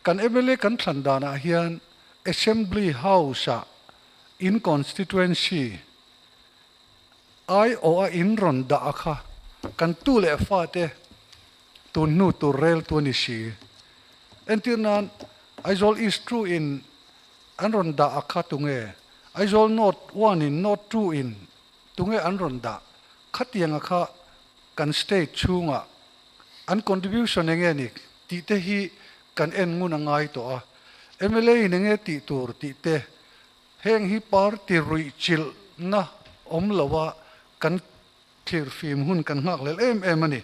kan MLA kan thandana hian assembly house in constituency ai o a in ron da kha kan tu le fa te tu nu tu rel tu ni si entinan aizol is true in anron da akha tunge aizol not one in not two in tunge anron da khatiang akha kan state chunga an contribution enge ni ti te hi kan en ngun angai to a MLA nenge ti tur ti te heng hi party rui chil na om lawa kan thir fim hun kan ngak lel em ani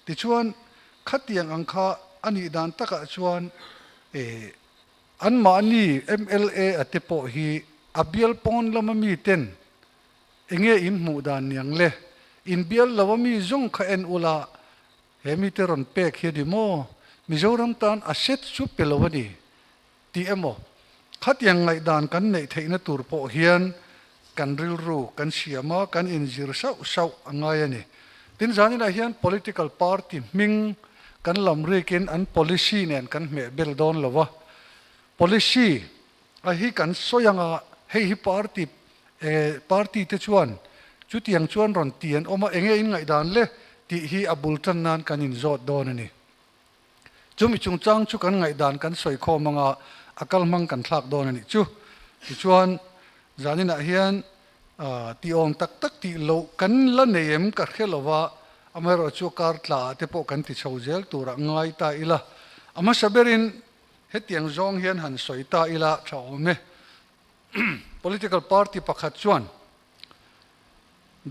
ti chuan khatiang angkha ani dan taka chuan an ma ni MLA atepo hi abial pon lama mi ten enge in mu dan yang le in bial lawa mi zong kha en ula hemi teron pek hi di mo Mizoram tan aset chu pelawani ti emo khatiang ngai dan kan nei theina tur po hian kan rilru kan siama kan injir sau angai ani tin zanina hian political party ming kan lamrekin an policy nen kan me bel don lawa policy a hi kan soyanga hei hi party te chuan chutiang chuan ron tian oma enge in ngai dan le ti hi abultan nan kan in zot don ani chumi chungchang chu kan ngai dan kan soi kho manga akal mang kan thlak don ani chu ti chuan zanina hian ti ong tak tak ti lo kan la neem ka khelowa amaro chu kar tla te po kan ti chhozel tura ngai ta ila ama saberin hetiang zong hian han soi ta ila thaume political party pakhat chuan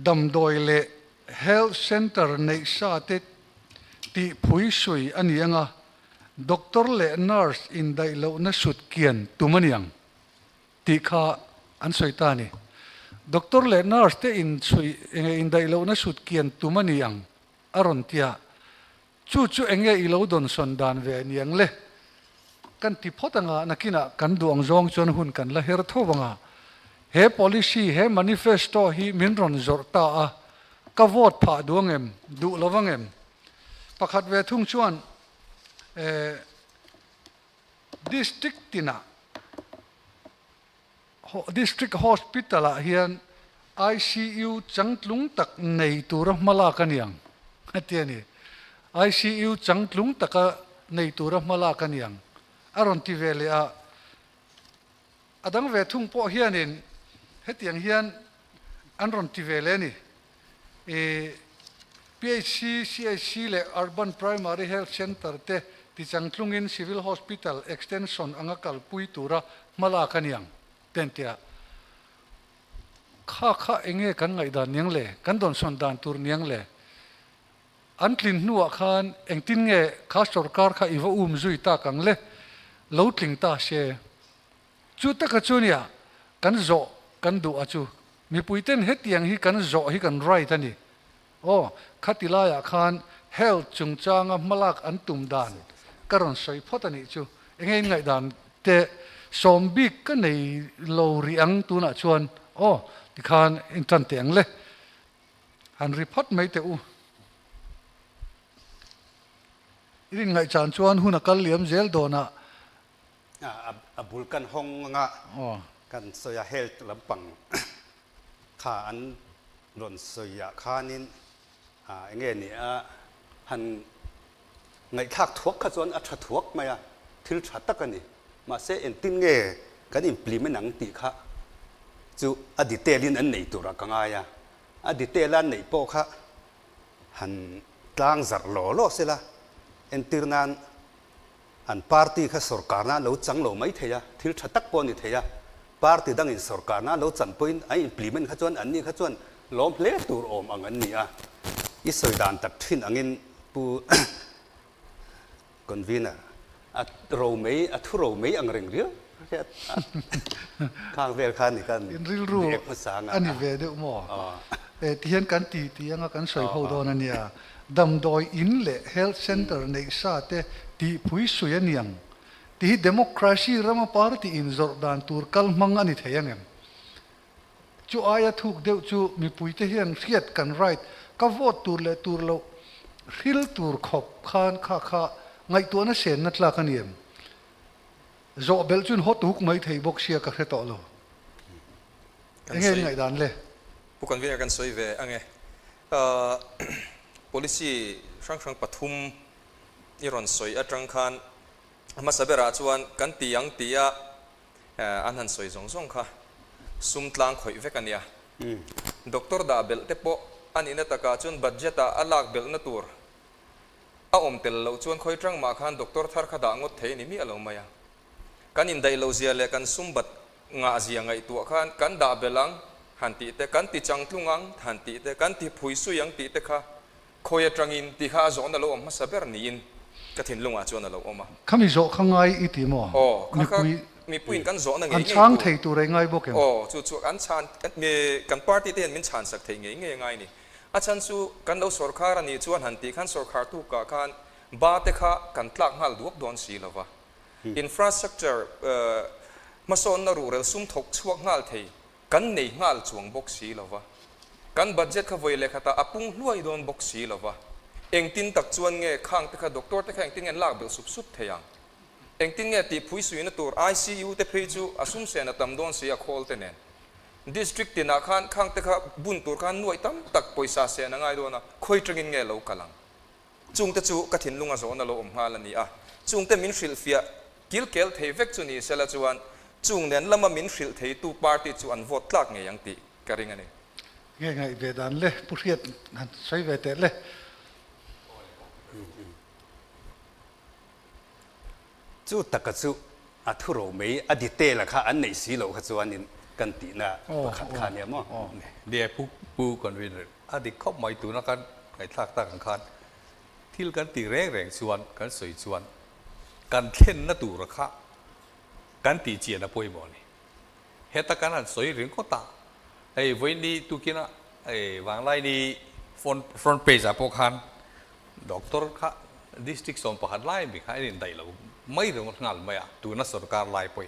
damdoile health center nei sa te ti phui sui ani anga doctor le nurse in dai lo na sut kian tumaniang ti kha an soi ta ni doctor le nurse te in dai lo na sut kian tumaniang aron tia chu enge ilo don son dan ve niang le kan ti photanga nakina kan duang zong chon hun kan la her thowanga he policy he manifesto hi minron zorta a ka vote pha duangem du lawangem pakhat ve thung chuan district tina district hospital hian ICU changtlung tak nei tur mala kaniang atiani ICU changtlung taka nei tur mala kaniang aron ti vele a adang ve thung po hianin hetiang hian anron ti vele ni PHC CIC le urban primary health center te ti changtlungin civil hospital extension angakal pui tura mala kaniang tentia kha enge kan ngai dan niang le kan don son dan tur niang le antlin nuwa khan engtin nge kha sarkar kha iwa zui ta kang le lo tling ta she chu ta ka chunia kan zo kan du achu mi puiten hetiang hi kan zo hi kan right ani khatilaya khan health chungchanga malak an tum dan karon soi photani chu engei ngai dan te sombik ka nei lo riang tuna chuan ti khan intan teng le han report mai te u irin ngai chan chuan huna kal liam zel dona abul kan hong nga kan soya health lampang kha an ron soya khanin enge ni han ngai khak thuak kha chuan a tha thuak maya thil tha takani ma se en tin nge kan implement ang ti kha chu aditelin an nei tura kangaya aditelan nei po kha han tlang zar lo sela en tirnan an party kha sarkar na lo chang lo mai theya thil tha tak po ni theya party dang in sarkar na lo chan point ai implement kha chuan an ni kha chuan lom ple tur om ang an ni i soidan tak thin angin pu convener at ro mei at ro mei ang reng ria khang vel khan ni kan in ril ru ani ve de mo tian kan ti anga kan soi ho don ania dam doi in le health center nei sa te ti phui suya niang ti democracy rama party in jordan tur kal mang ani theyangem chu aya thuk deu chu mi puite hian fiat kan right ka vote tur le tur lo hil tur khop khan kha ngai tu na sen na tla kaniem โจเบลจุนฮอตุกไม่เทบกเชียกับเฮตโลเงี้ยไงดันเลยผู้กันวินากันสวยเวอังเงpolicy ช่างปฐุมอีรอนสวยอัตรังคันมาสเบราชวนกันตียังตีอะอันนั้นสวยสงค่ะซุ่มตลางข่อยเวกันเนี่ยด็อกเตอร์ดาเบลเตปอันนี้นัตกาชวนบัตเจตาอัลลักเบลนัตัวอาอมเตลเราชวนข่อยจังมาคันด็อกเตอร์ทาร์ขดางดเทนี่มีอะไรมายังกันอินไดเราเสียเลยกันซุ่มบัตงาเสียไงตัวคันกันดาเบลังหันตีแต่กันตีจังทุงังหันตีแต่กันตีพุยสุยังตีแต่ค่ะข่อยจังอินตีข้าจอนเราอมมาสเบรนี่อินกระถิ่นลุงอาจวนเราอมมาข้ามีโจข้างไงอีติมอ๋อมีปุ่นกันจอนนั่งไงอันช้างเทตัวไรไงบอกเองจู่อันชานมีกันปาร์ตี้เต็นมินชานสักเทงไงนี่อาจารย์สู้กันเราสอร์คารันนี่ชวนหันตีขันสอร์คาร์ตุกาคันบาเตค่ะกันตลักหัลดวกโดนสีแล้ววะinfrastructure มาโซนนารูเรลซุ่มถกช่วงงาลเทกันในงาลช่วงบกสีแล้ววะกันบัดเจ็ตขวายเลยค่ะตาอปุงรวยโดนบกสีแล้ววะเองตินตักชวนเงยข้างแต่ค่ะด็อกเตอร์แต่ค่ะเองตินเงินลากเบลสุบเทียงเองตินเงยตีผู้สุยนตัว ICU แต่เพจจูอาสุมเสนตำโดนเสียโคลเตเนน district ตินาคันข้างแต่ค่ะบุญตัวคันหน่วยตั้มตักปอยซาเสียนังไงโดนะคอยตรึงเงยเหลากัลังจุงแต่จูกระถิ่นลุงอาโซนเราอมฮาลนี่จุงแต่มินฟิลเฟียกิลเกลเทเวกจูนี่เซลจวนจุงเน้นละมามินฟิลเทตูปาร์ตี้จวนโหวตลักเงยยังตีกระริงอันนี้ไงเวดันเลยผู้เรียนนั่นใช้เวทเลยจู่ตะกจู่อัทุโรไม่อดีตเตละค่ะอันไหนสีโลขจวนนี่กันตีน่ะขัดขันเนี่ยมั้งเดี๋ยวผู้ก่อนวินอดีตเข้าไม่ตัวนักการไอ้ทักตาขันขันที่กันตีแรงชวนกันสวยชวนกันเล่นนัตัวราคากันตีเจียนะป่วยบ่นี่เหตุการณ์นั้นสวยเรื่องก็ตาไอ้วันนี้ตุกินะไอ้วางไล่นี่front page อะพวกคันด็อกเตอร์ค่ะ district ส่งผ่านไล่มีใครเรียนได้แล้วไม่เรื่องงานไม่อะตัวนักสรการไล่ไป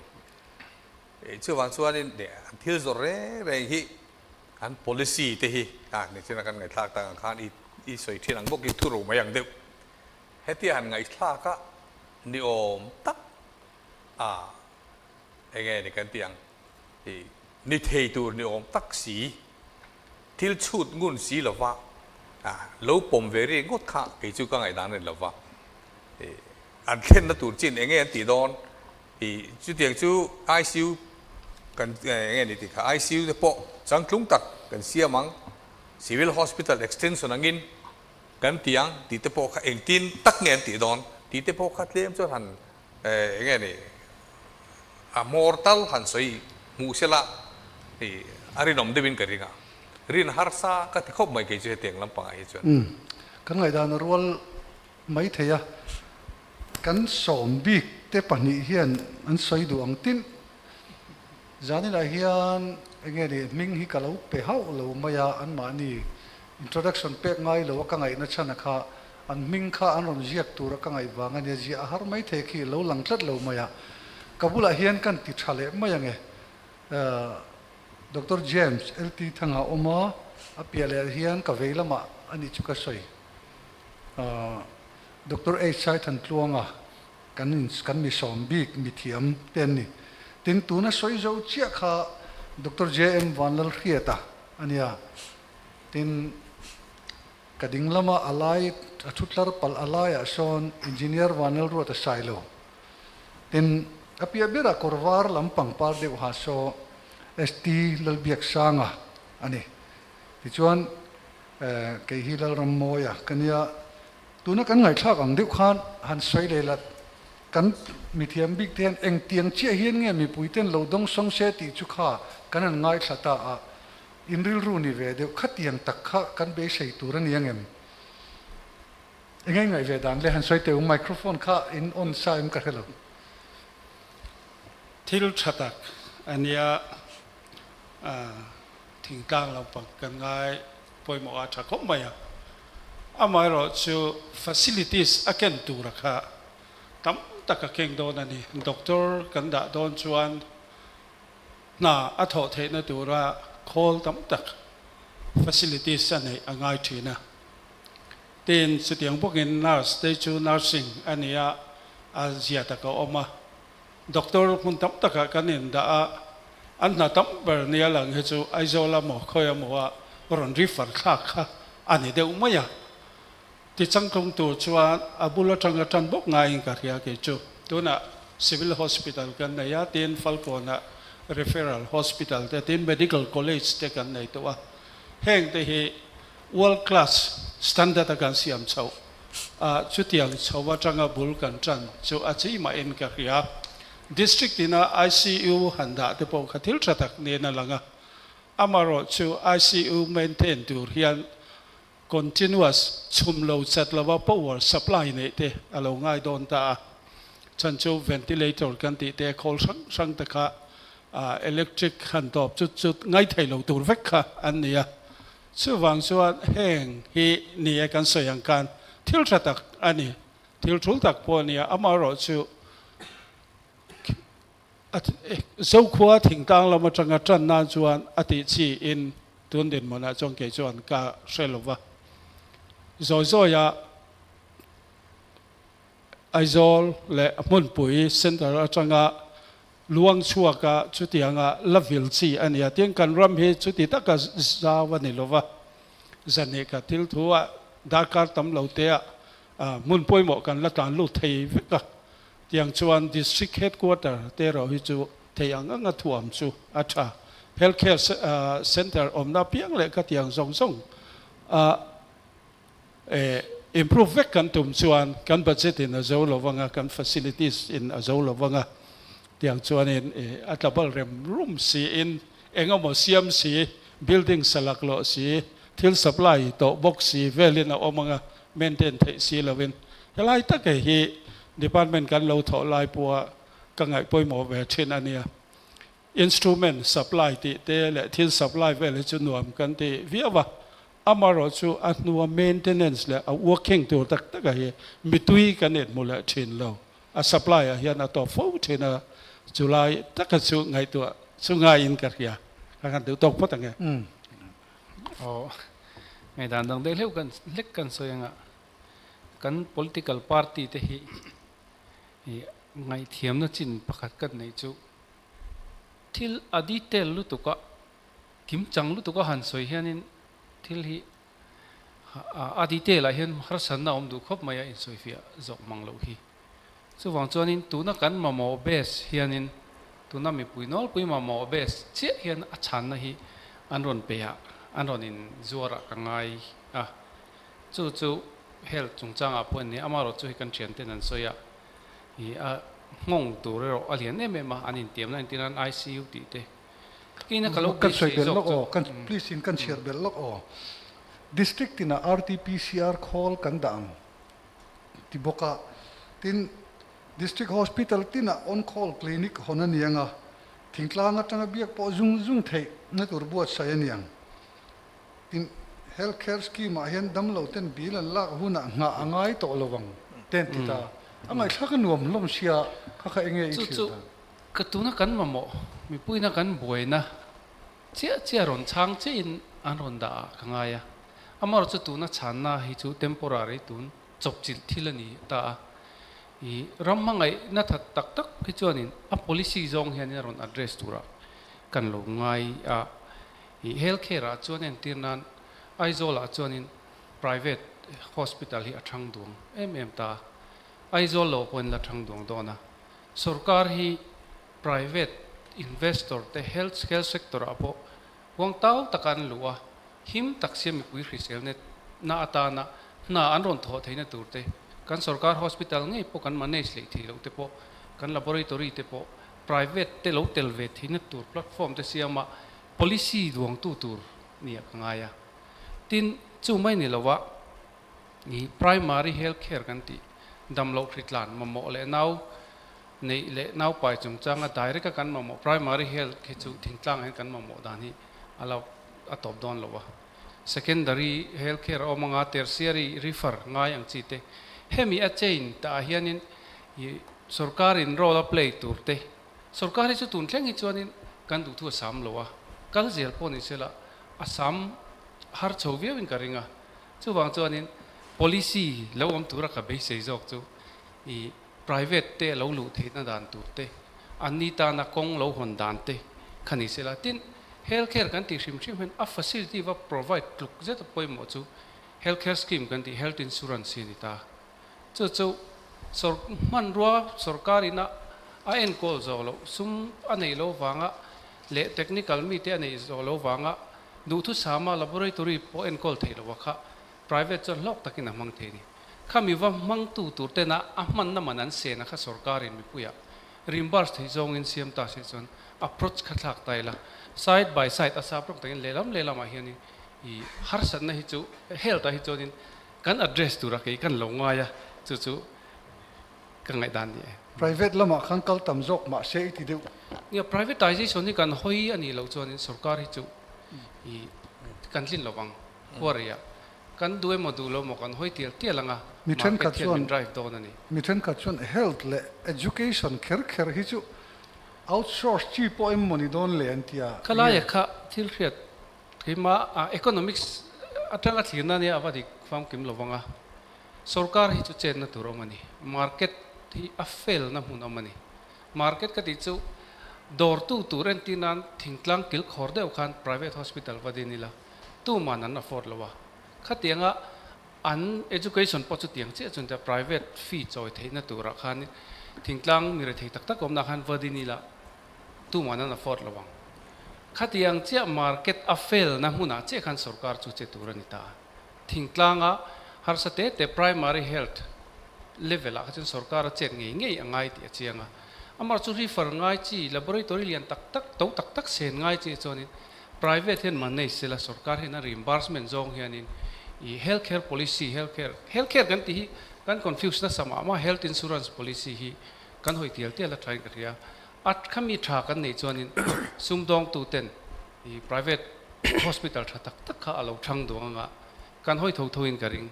ชื่อวันส่วนนี้เดี๋ยวที่สุดเรื่องที่อัน policy ที่นี่ที่นักการเงินทักต่างกันอีสวยที่นั่งบอกอีทุรุมาอย่างเดียวเหตุที่อันไงทักก็นิยมตักไอ้ไงในกันเตียงนี่เทตัวนิยมตักสีที่ชุดงุนสีหรอวะแล้วผมเวรีงดข้าไอ้จู่ก็ไงด้านนั้นหรอวะอันเล่นนัตัวจีนไอ้ไงอันตีโดนจู่เตียงจู่ ICU กันไงนี่ติค่ะ ICU เฉพาะจังคลุ้งตักกันเสียมัง Civil Hospital Extension นั่งกินกันเตียงตีเฉพาะเองตีนตักเงี้ยตีโดนตีเฉพาะคัดเลี้ยมจนหันไงนี่mortal หันสวยมูเสละอารินอมเดวินกันริงะรินฮาร์ซาก็ที่เขาไม่เกี่ยวกับเตียงลำปางไอ้จวนกันไงดานรัวไม่เทียกันสมบิกเตปนิเฮียนอันสวยดวงตินจานี่ละเฮียนไงนี่มิงฮิกาลูเปฮาวลูมายาอันมานี่ introduction เปกไงลูว่ากันไงนัชนะค่ะอันมิงค่ะอันรอนเจียกตัวกันไงวางอันนี้เจียอาหารไม่เทคีลูหลังจัดลูมายากบุลาเฮียนกันติดทะเลไม่ยังไงดร. เจมส์LT ทั้งอาอมาอภิเลเฮียนกับเวลามาอันนี้จุกสวยดร. เอชชัยทันตลวงกันมีสมบิกมีเทียมเต็นนี่ตินตัวนั้นสวยจะเชี่ยค่ะดร. JM วันลเรียตาอันนี้ตินกระดิ่งละมาอะไรทุกลาร์ปัลอะไรอ่ะส่วนอินจิเนียร์วันลรู้แต่ไซโลตินอภิเบราคอร์วาร์ลำปังปาร์เดวฮาโซST ลลเบียกสังอันนี้ที่ชวนเกี่ยวกับรำมวยกันเนี่ยตัวนักการเงินชากังเด็กขันหันสวยเลยละกันมีเทียมบิ๊กเทียนเองเตียงเชี่ยเฮียนเงี้ยมีปุยเทียนเราดงสงเสติจุกขากันนั่นง่ายสัตย์อินริลรูนี่เวเดียวขัดเตียงตักขะกันเบสใส่ตัวนั้นยังไงง่ายเวดันเลยหันสวยเตวไมโครโฟนข้าอินออนไซม์กันเหรอที่รู้ชัดอันนี้ถึงกลางเราปักกันง่ายปอยหมออาจจะก็ไม่อามาเราชู facilities อาเกนตูรักตั้มตะกะเก่งโดนนี่ด็อกเตอร์กันดะโดนชวนน่าอัฐเทนตัวว่า call ตั้มตะ facilities อันนี้ง่ายทีนะเต็นสุดอย่างพวกนี้ nurse ได้ชู nursing อันนี้อาเซียตะก็ออกมา doctor hun tam taka kanin da an na tam ber nia lang he chu aizola mo khoya mo ron refer kha kha ani de umaya ti changkong tu chuan abula tanga tan bok ngai ka ria ke chu tuna civil hospital kan na ya tin falcona referral hospital te tin medical college te kan nei to a heng te hi world class standard kan siam chau a chu tiang chawa tanga bul kan chan chu a chi ma en ka ria district ina ICU handa te po khathil thatak ne na langa amaro chu ICU maintain tur hian continuous chumlo chatlawa power supply ne te alo ngai don ta chanchu ventilator kan ti te khol sang ta kha electric han top chut ngai thailo tur vek kha an nia chu wang chuan heng hi ni kan soyang kan thil thatak ani thil thul tak po nia amaro chu zo khua thing tang lama tanga tran na chuan ati chi in tun din mona chong ke chuan ka shelova zo ya aizol le mun pui center atanga luang chuaka chutianga lavil chi ania tiang kan ram he chuti taka zawani lova zane ka til thua dakar tam lote mun pui mo kan la tan lu thei veka tiang chuan district headquarter te ro hi chu theiang anga thuam chu acha healthcare center omna piang le ka tiang zong zong improve vek kan tum chuan kan budget in azo lovanga kan facilities in azo lovanga tiang chuan in atlabal rem room si in engamo siam si building salak lo si thil supply to box si velina omanga maintain thei si lovin helai ta ke hi department kan lo tho lai puwa ka ngai poimo ve thin ania instrument supply ti te le thil supply ve chu nuam kan ti viawa amaro chu anua maintenance le a working to tak tak hi mitui kanet mula thin lo a supply a hian a to fo thina july tak chu ngai to chu ngai in ka ria kan tu tok pot nge ngai dan dang de leu kan lek kan soyanga kan political party te hi ngai thiam na chin pakhat kan nei chu thil adi tel lu tuka kim chang lu tuka han soi hianin thil hi adi tel a hian har san na om du khop maya in soi fia zok mang lo hi chu wang chuanin tuna kan ma mo bes hianin tuna mi puinol pui ma mo bes che hian a chan na hi an ron pe ya an ron in zuara ka ngai chu health chungchang a pon ni amaro chu hi kan thian ten an soya hi a ngong tu ro alian em ma anin tiam na tinan ICU ti te kina kalo kan soi bel lok kan please in kan share bel lok district ina RT-PCR call kan dam ti boka tin district hospital tina on call clinic hona nianga thingtlanga tanga biak po zung thei na tur buat sai aniang tin healthcare scheme a hian damlo ten bilan lak huna nga angai to lowang ten tita angai thak nuam lom sia kha enge i chu katuna kan mamo mi puina kan boina chia ron chang che in an ron da kangaya amar chu tuna channa hi chu temporary tun chopchil thilani ta i rammangai na that tak tak hi chuanin a policy zong hian ron address tura kan lo ngai a i healthcare a chuanin tirnan aizola chuanin private hospital hi athang duang ta aizol lo pon la thang duang dona sarkar hi private investor te health sector apo wang tau takan luwa him taksiam pui risel net na atana na anron tho theina turte kan sarkar hospital ngai po kan manage le thi lo te po kan laboratory te po private te lo tel ve thina tur platform te siama policy duang tu tur nia kangaya tin chu mai ni lawa ni primary health care kan ti damlo khritlan mamo le nau nei le nau pai chung changa direct kan mamo primary health ke chu thingtlang hen kan mamo dani ala atop don lowa secondary health care omanga tertiary refer ngai ang chite hemi a chain ta hianin sarkarin role play turte sarkari chu tun thleng hi chuanin kan du thu sam lowa kal zel poni sela asam har chowia win karinga chu wang chuanin policy lo om tura ka be sei jok chu i private te lo lu theina dan tu te อันนี้ตานักกงโลหนดานเตขันนี้เสละติน healthcare กันที่ชิมเห็น a facility ว่า provide ลุกเจตไปหมดจู healthcare scheme กันที่ health insurance นี่ตาจู่สรมันรัวสรการินะเอ็นโกลจะโลซุมอันนี้โลฟังอ่ะเละ technical มีที่อันนี้จะโลฟังอ่ะดูทุกสามา laboratory พอเอ็นโกลเทลวะค่ะ private จนลอกตะกินมังเทนี่ข้ามีว่ามังตูเตนะมันน้ำมันนั้นเสียนะค่ะสรการินมีปุยะ reimburse ที่จงอินเสียมตาเสียจน approach ขัดหลักไตละ side by side อาสาพรกตะกินเลลำมาเฮียนี่ฮาร์สันนะฮิจู health ฮิจูนี่กัน address ตัวรักกันลงง่ายจู่กันไงด้านนี้ private ละมาขังกัลตำจกมาเสียทีเดียวเนี่ย privatization นี่กันห้อยอันนี้เราจวนสรการฮิจูกันลิ้นระวังหัวเรียกันด้วยมาดูเราหมกันห้อยเตี้ยลังอ่ะมีเทรนด์กัดชวน drive ตัวนั่นนี่มีเทรนด์กัดชวน health และ education เคร์ฮิจู outsource ชีพเอ็มมันนี่โดนเลยอันที่ข้าลายข้าที่เรียกที่มา economics อัตราที่นั่นเนี่ยว่าที่ความคิดระวังอ่ะสรการฮิจูเจนนั่นตัวเรามันนี่ market ที่ fail นะหุ่นเอามันนี่ market ก็ที่จูdoor to rent ที่นั่นทิ้งกลางกิลขอร์เดียวกัน private hospital ว่าดีนี่ละตู้มันนั้น afford แล้ววะข้าเตียงอ่ะอัน education พอจุดเตียงเจ้าจนจะ private fee จอยเทนั่นตัวราคานี่ทิ้งกลางมีอะไรที่ตักกลมนักหันว่าดีนี่ละตู้มันนั้น afford แล้ววะข้าเตียงเจ้า market fail นะหุ่นอ่ะเจ้าขันสรการจุดเจ้าตัวนี้ตาทิ้งกลางอ่ะหาสเตต primary health level อ่ะจนสรการเจ้าง่ายง่ายที่เจ้าอ่ะอามาจุด refer ง่ายจี laboratory เรียนตักเส้นง่ายจีจนนี่ private เห็นมันเนี่ยเสละสรการเห็นนะ reimbursement จงเห็นนี่healthcare policy healthcare กันที่กัน confuse นะสมามา health insurance policy ฮีกันหอยเที่ยวละ try กันเรียอัดขมีทากันในจวนนี้ซุ่มดองตูเต็นprivate hospital ตักข้าเอาช่างดวงอ่ะกันหอยทวินกันริง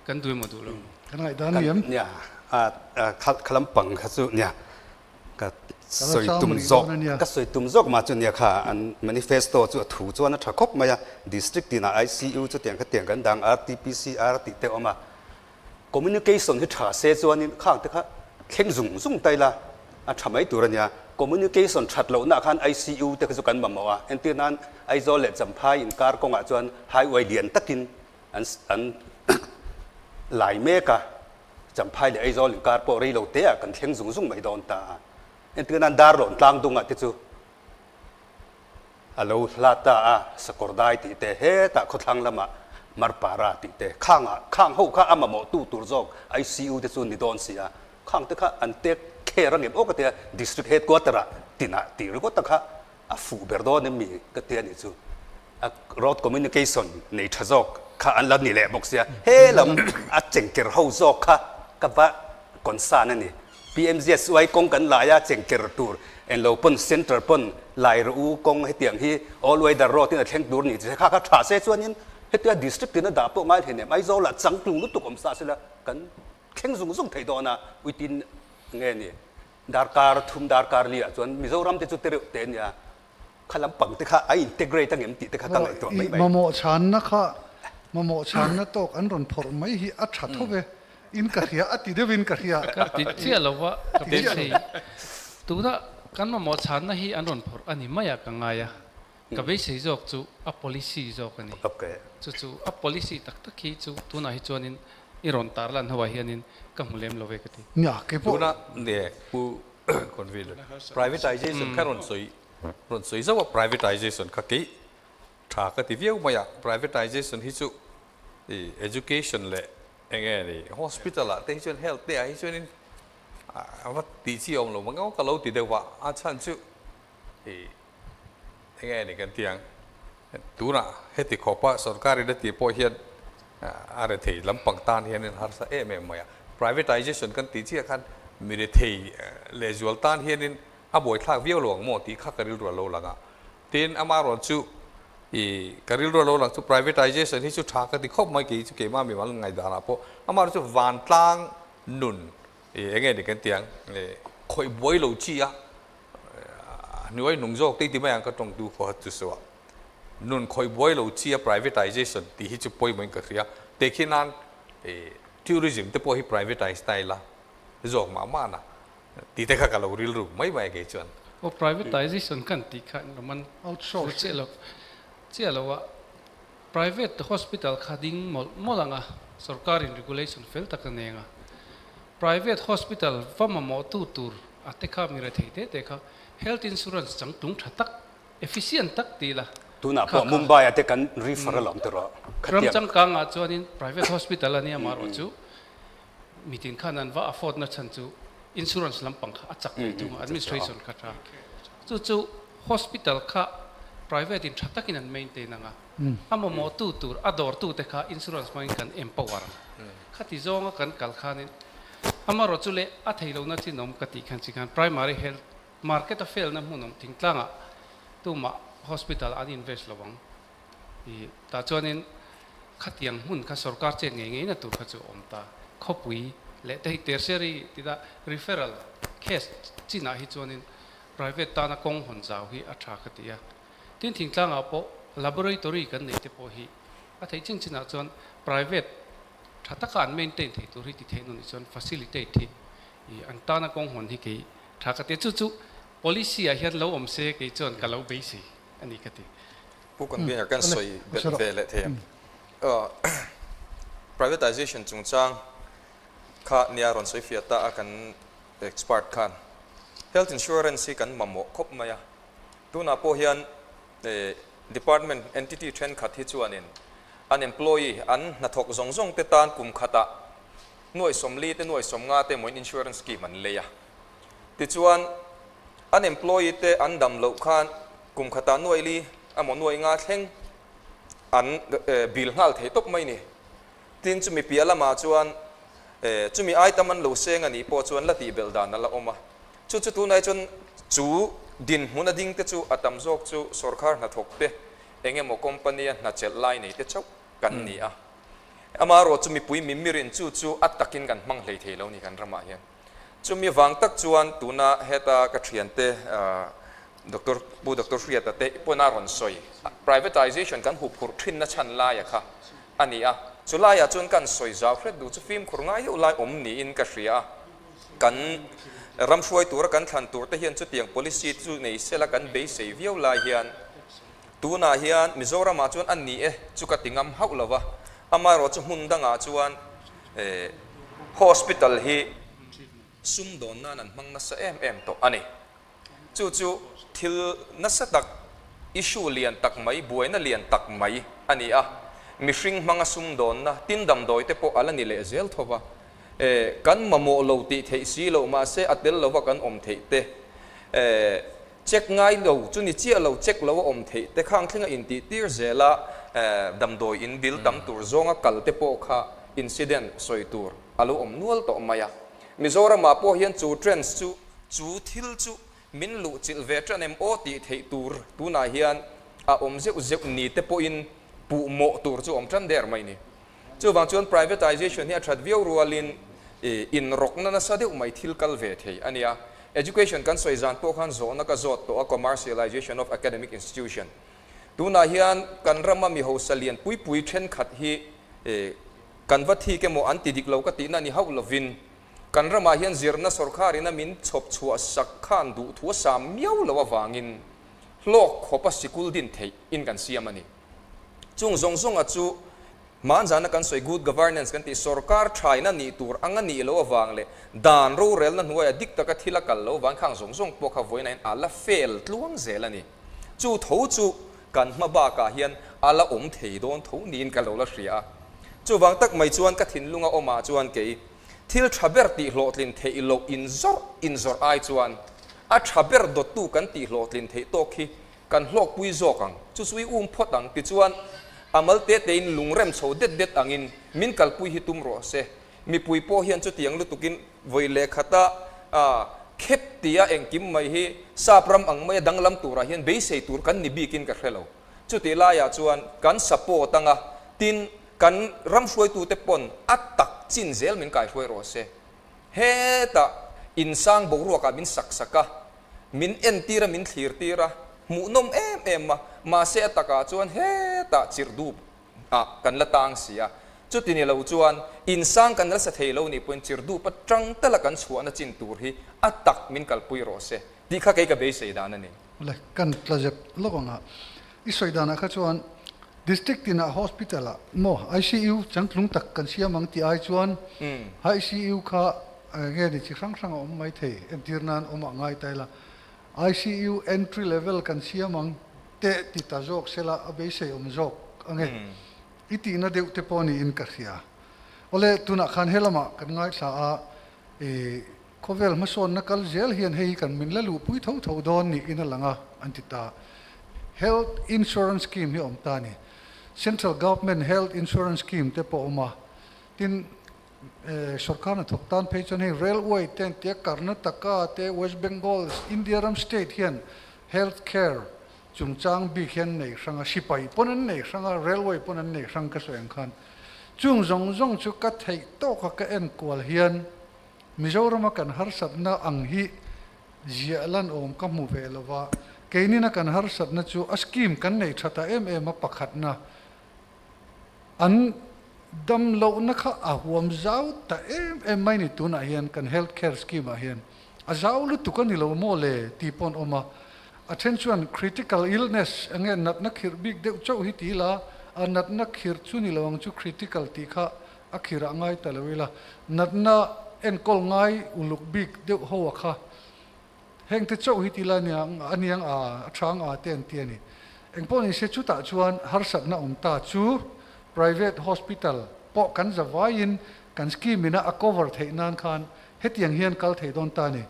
กันด้วยมาดูแล้วกันไงด้านนี้เนี่ยขลังปังข้าสุเนี่ยก็สวยตุ่มจอกก็สวยตุ่มจอกมาจนเนี่ยค่ะอัน manifesto จุดถูกจวนนะถ้าครบมา district ที่น่ะ ICU จุดเตียงก็เตียงกันดัง RT-PCR ติดเตออกมา communication ที่ถ้าเสียจวนนี่ข้างแต่ค่ะเข่งสุ่งไตละทำไมตัวเนี่ย communication ชัดแล้วนะคัน ICU แต่ก็จะกันบ่มาอันที่นั้น isolate จำพายอินการกงอาจวน highway เลียนตักินอันหลายเมกะจำพายเลย isolate อินการปอรีเราเตะกันเข่งสุ่งไม่โดนตาอันที่นั้นดาร์โรนตางดุงอ่ะที่จู่เราลาตาสกอร์ได้ติเตะเฮตาขดทางละมาร์ปาราติเตะข้างหูข้างอามาโมตู้จอก ICU ที่จู่นี่โดนเสียข้างแต่ข้าอันเตะเครังเก็บโอ้ก็เตะ district headquarter ตินะตีหรือก็ตะข้าฟูเบอร์โดนมีก็เตะนี่จู่road communication ในทจอกข้าอันละนี่แหละบอกเสียเฮ้ลำเจงเกอร์เฮาจอกข้ากับว่าก่อนซานั่นนี่PMGS ไว้กงกันหลายเจงเกอร์ตูร์เอ็นโลปนเซ็นเตอร์ปนหลายรูกงให้เตียงที่ all way the road ที่นั่นเทงดูนี่จะข้าถ่าเสียส่วนนี้ให้เตีย district ที่นั่นด่าพวกไม้เห็นเนี่ยไม่โจละจังกลุ่มก็ตุกอมซาเสียละกันเข่งสุ่งไทยดอนะวิตินเงี้ยนี่ดาร์การทุ่มดาร์การเลียส่วนมิโซรัมที่จุดเตะเต็นเนี่ยขลังปังที่ข้าไอ้ integrate ตั้งเอ็มติที่ข้าตั้งไอ้ตัวไม่ไปมาโมชันนะคะมาโมชันนะตกอันรอนพอร์ไม่ฮีอัดชัดเท่าไหร่อินกะเรียอติเดวินกะเรียติดเสียแล้ววะติดเสียตัวนั้นกันมาหมดฉันนะฮีอันรอนพอร์อันนี้ไม่อยากกังไงกับวิธีจอกจู่อัพ policy จอกกันนี่จู่อัพ policyตักฮีจู่ตัวนั้นฮีจวนนินอีรอนตาร์ลันหัวเฮียนินกับมุเลมโลเวกติเนี่ยเก็บตัวนั้นเนี่ยผู้คนวิล privatization แค่รอนสวยซะว่า privatization ข้ากี้ถ้าก็ที่เวี่ยวมาอยาก privatization ฮีจู่ education เลยเองนี่ hospital ละแต่ที่ส่วน health เนี่ยที่ส่วนนี้ว่าตีชีองเรามันก็เราตีเดียวว่าอาจารย์จู่เองนี่กันเตียงตัวน่ะเฮติขอบว่าสรการีได้ตีพอเฮียนอะไรที่ลำปังตานเฮียนหาสะเมื่อไหร่ privatization กันตีชีกันมีได้ที่เลจวลตานเฮียนบ่อยคลากวิวหลวงหมดที่ข้ากริลรัวโลลังอ่ะทีนอามารอนจู่การิลรัวโลลังจู่ privatization ที่จู่ทากันที่ครบไม่กี่จู่เกี่ยมามีมันไงด่านะเพราะอามาจู่วันตั้งนุนเองนี่กันเตียงคอยบ่อยโลจีอ่ะนี่ว่าหนุ่มโจกที่ไม่ยังก็ต้องดูขอจุดสวะนุ่นคอยบ่อยเราเชีย privatization ที่ฮิจุป่วยเหมือนกันเสียแต่ขี้นั้นtourismที่พอฮิ privatize ได้ละจอกมานะ tí thế khác lâu rìu mấy bài cái chuyện o privatization kan ti khan man outsource che lo wa private hospital khading molanga sarkari regulation fel takanenga private hospital fama mo tu tur atekha mira theite tekha health insurance chang tung thatak efficient tak ti la tu na po Mumbai ate kan referral om tero ram chang kang a chuanin private hospital ani amaro chu meeting khanan wa afford na chan chu insurance lampang kha achak tu administration kha tha chu hospital kha private in thatakin an maintain anga amo mo tu tur ador tu te kha insurance main kan empower khati zonga kan kal khanin amaro chule a theilo na chinom kati khan chi kan primary health market a fail na munong tingtlanga tuma hospital an invest lawang I ta chuanin khatiang hun kha sarkar che nge nge na tur kha chu omta khopui le te tertiary tida referral case china hi chuanin private ta na kong hon jaw hi a tha khatia tin thingtlanga po laboratory kan nei te po hi a thei ching china chuan private thataka an maintain thei tur hi ti thein ni chuan facilitate hi I an ta na kong hon hi ke tha khatia chu policy a hian lo om se ke chuan ka lo be si ani kati pu kan bi kan soi ve le thiam privatization chung chang kha nia ron soi fiata akan expert khan health insurance hi kan mamo khop maya tuna po hian department entity trend khat hi chuanin an employee an na thok zong zong te tan kum khata noi somli te noi somnga te moin insurance scheme man leya ti chuan an employee te an dam lo khan kum khata noi li amo noi nga thleng an bil ngal thei top mai ni tin chumi piala ma chuan chumi ai taman lo seng ani po chuan la ti bel dan la oma chu tu nai chun chu dinhmun ading te chu atam jok chu sarkar na thok te engemo company na chel lai nei te chau kan ni a amaro chumi pui mimirin chu atakin kan mang hlei thei lo ni kan rama hian chumi wang tak chuan tuna heta ka thian te doctor friata te pona ron soi privatization kan hup khur thin na chan la ya kha ani a chula ya chun kan soi zaw khret du chu film khurngai u lai om ni in ka ria kan ram shoi tur kan than tur te hian chu tiang policy chu nei sela kan be sei viau la hian tuna hian Mizoram ma chuan an ni chu ka tingam hau lawa amaro chu hun danga chuan hospital hi sum don na nan mang na sa em to ani chu thil na sa tak issue lian tak mai buaina lian tak mai ani a mihring manga sum don na tin dam doi te po ala ni le zel thowa kan mamo lo ti thei si lo ma se atel lo wa kan om thei te check ngai lo chu ni chia lo check lo om thei te khang thlinga in ti tir zela dam doi in bil tam tur zonga kal te po kha incident soi tur alo om nual to maya Mizoram ma po hian chu trends chu thil chu min lu chil ve tran em o ti thei tur tu na hian a om zeu ni te po in pu mo tur chu om tran der mai ni chu wang chuan privatization hi athat viau rualin in rok na sa deuh mai thil kal ve thei ania education kan soi zan po khan zo na ka zot to a commercialization of academic institution tu na hian kan rama mi ho salian pui then khat hi kan va thi ke mo anti dik lo ka ti na ni hau lovin kan rama hian zirna sarkari na min chop chua sak khan du thu sam miau lo wangin lok khopa sikul din thei in kan siamani chung zong a chu man jana kan soi good governance kan ti sarkar thaina ni tur angani lo wang le dan ro rel na hnuai dik taka thila kal lo wang khang zong po kha voina ala fail tluang zelani chu tho chu kan ma ba ka hian ala om thei don tho nin ka lo la hria chu wang tak mai chuan ka thin lunga oma chuan ke thil thaber ti hlotlin thei lo inzor ai chuan a thaber dot tu kan ti hlotlin thei to khi kan hlok pui zo kang chu sui photang ti chuan amal te in lungrem chho det angin min kal pui hi tum ro se mi pui po hian chu tiang lu tukin voile khata khep tia engkim mai hi sapram ang mai danglam tura hian be sei tur kan ni bikin ka hrelo chu ti la ya chuan kan support anga tin kan ram shoi tu te pon atak chin zel min kai hoi ro se he ta insang bo ro ka min saksaka min entira min thlir tira mu nom em ma se ataka chuan he ta chirdu kan latang sia จุดนี้เราจวนอินสร้างกันรัศเทโลนี่เป็นจิรดูปัจจังแต่ละกันส่วนจินตูร์ฮีอัตตักมินกัลปุยโรเซดีข้าเกี่ยกับเบสเซดานั่นเองเลยกันเราจะลงอ่ะอิสวยดานะข้าชวน district ที่น่ะ hospital อ่ะโม ICU จังลุงตักกันเสียมังที่ไอชวน ICU ข้าเงี้ยดิครั้งอมไม่เทเอ็นทีร์นันอมง่ายแต่ละ ICU entry level กันเสียมังเตะติดตาโจกเสละเบสเซอมโจกอันเงี้ยอิตีน่ะเดี๋ยวเตปอนี่อินกัสเสียโอเลตุนักขันเฮลมากันง่ายสาเขาเวลมาสอนนักเจลเฮียนให้กันมินละลูปุยเท่าโดนนี่อินละงะอันติตา health insurance scheme ที่อมตานี่ central government health insurance scheme เตปอมาทินสุรการนักทุกท่านเพจนี้ railway เต็นเตียการนัตกาเต West Bengal Indiaram state เฮียน health care จุงจางบีเฮียนในสังกัดสิไปปนนั้นในสังกัด railway ปนนั้นในสังกัดส่วนขันจุงจงจุกัดให้โตขกเอ็นกวลเฮียนมิโซรามกันฮาร์สัตน่าอังฮีเจลันอมกัมมูเวลว่าเกนี่นักกันฮาร์สัตน่าจูอัสกิมกันในชะตามาปักขัดนะอันดำโลนักอาหวมเจ้าแต่ไม่นิตุนอาเฮียนกัน health care scheme อาเฮียนอาเจ้าลุตุกันนี่เราโมเลตีปอนออกมา attention critical illness อันเงี้ยนักขิรบิกเด็กเจ้าหิตีละอันนักขิรชุนี่เราวังจู critical ตีค่ะอักขิระง่ายแต่ละเวลานักเอ็นกอลง่ายอุลุกบิกเดี๋ยวหัวค่ะเฮงที่เจ้าหิติลานี่อันนี้ช่างเตียนนี่เอ็งพอนี่เสจุตาชวนฮาร์สัตน่าตาจู private hospital ปอกันจะวายินกันสกีมินะอักโวร์เทนันคันเฮติยังเฮียนกัลเทดอนตานี่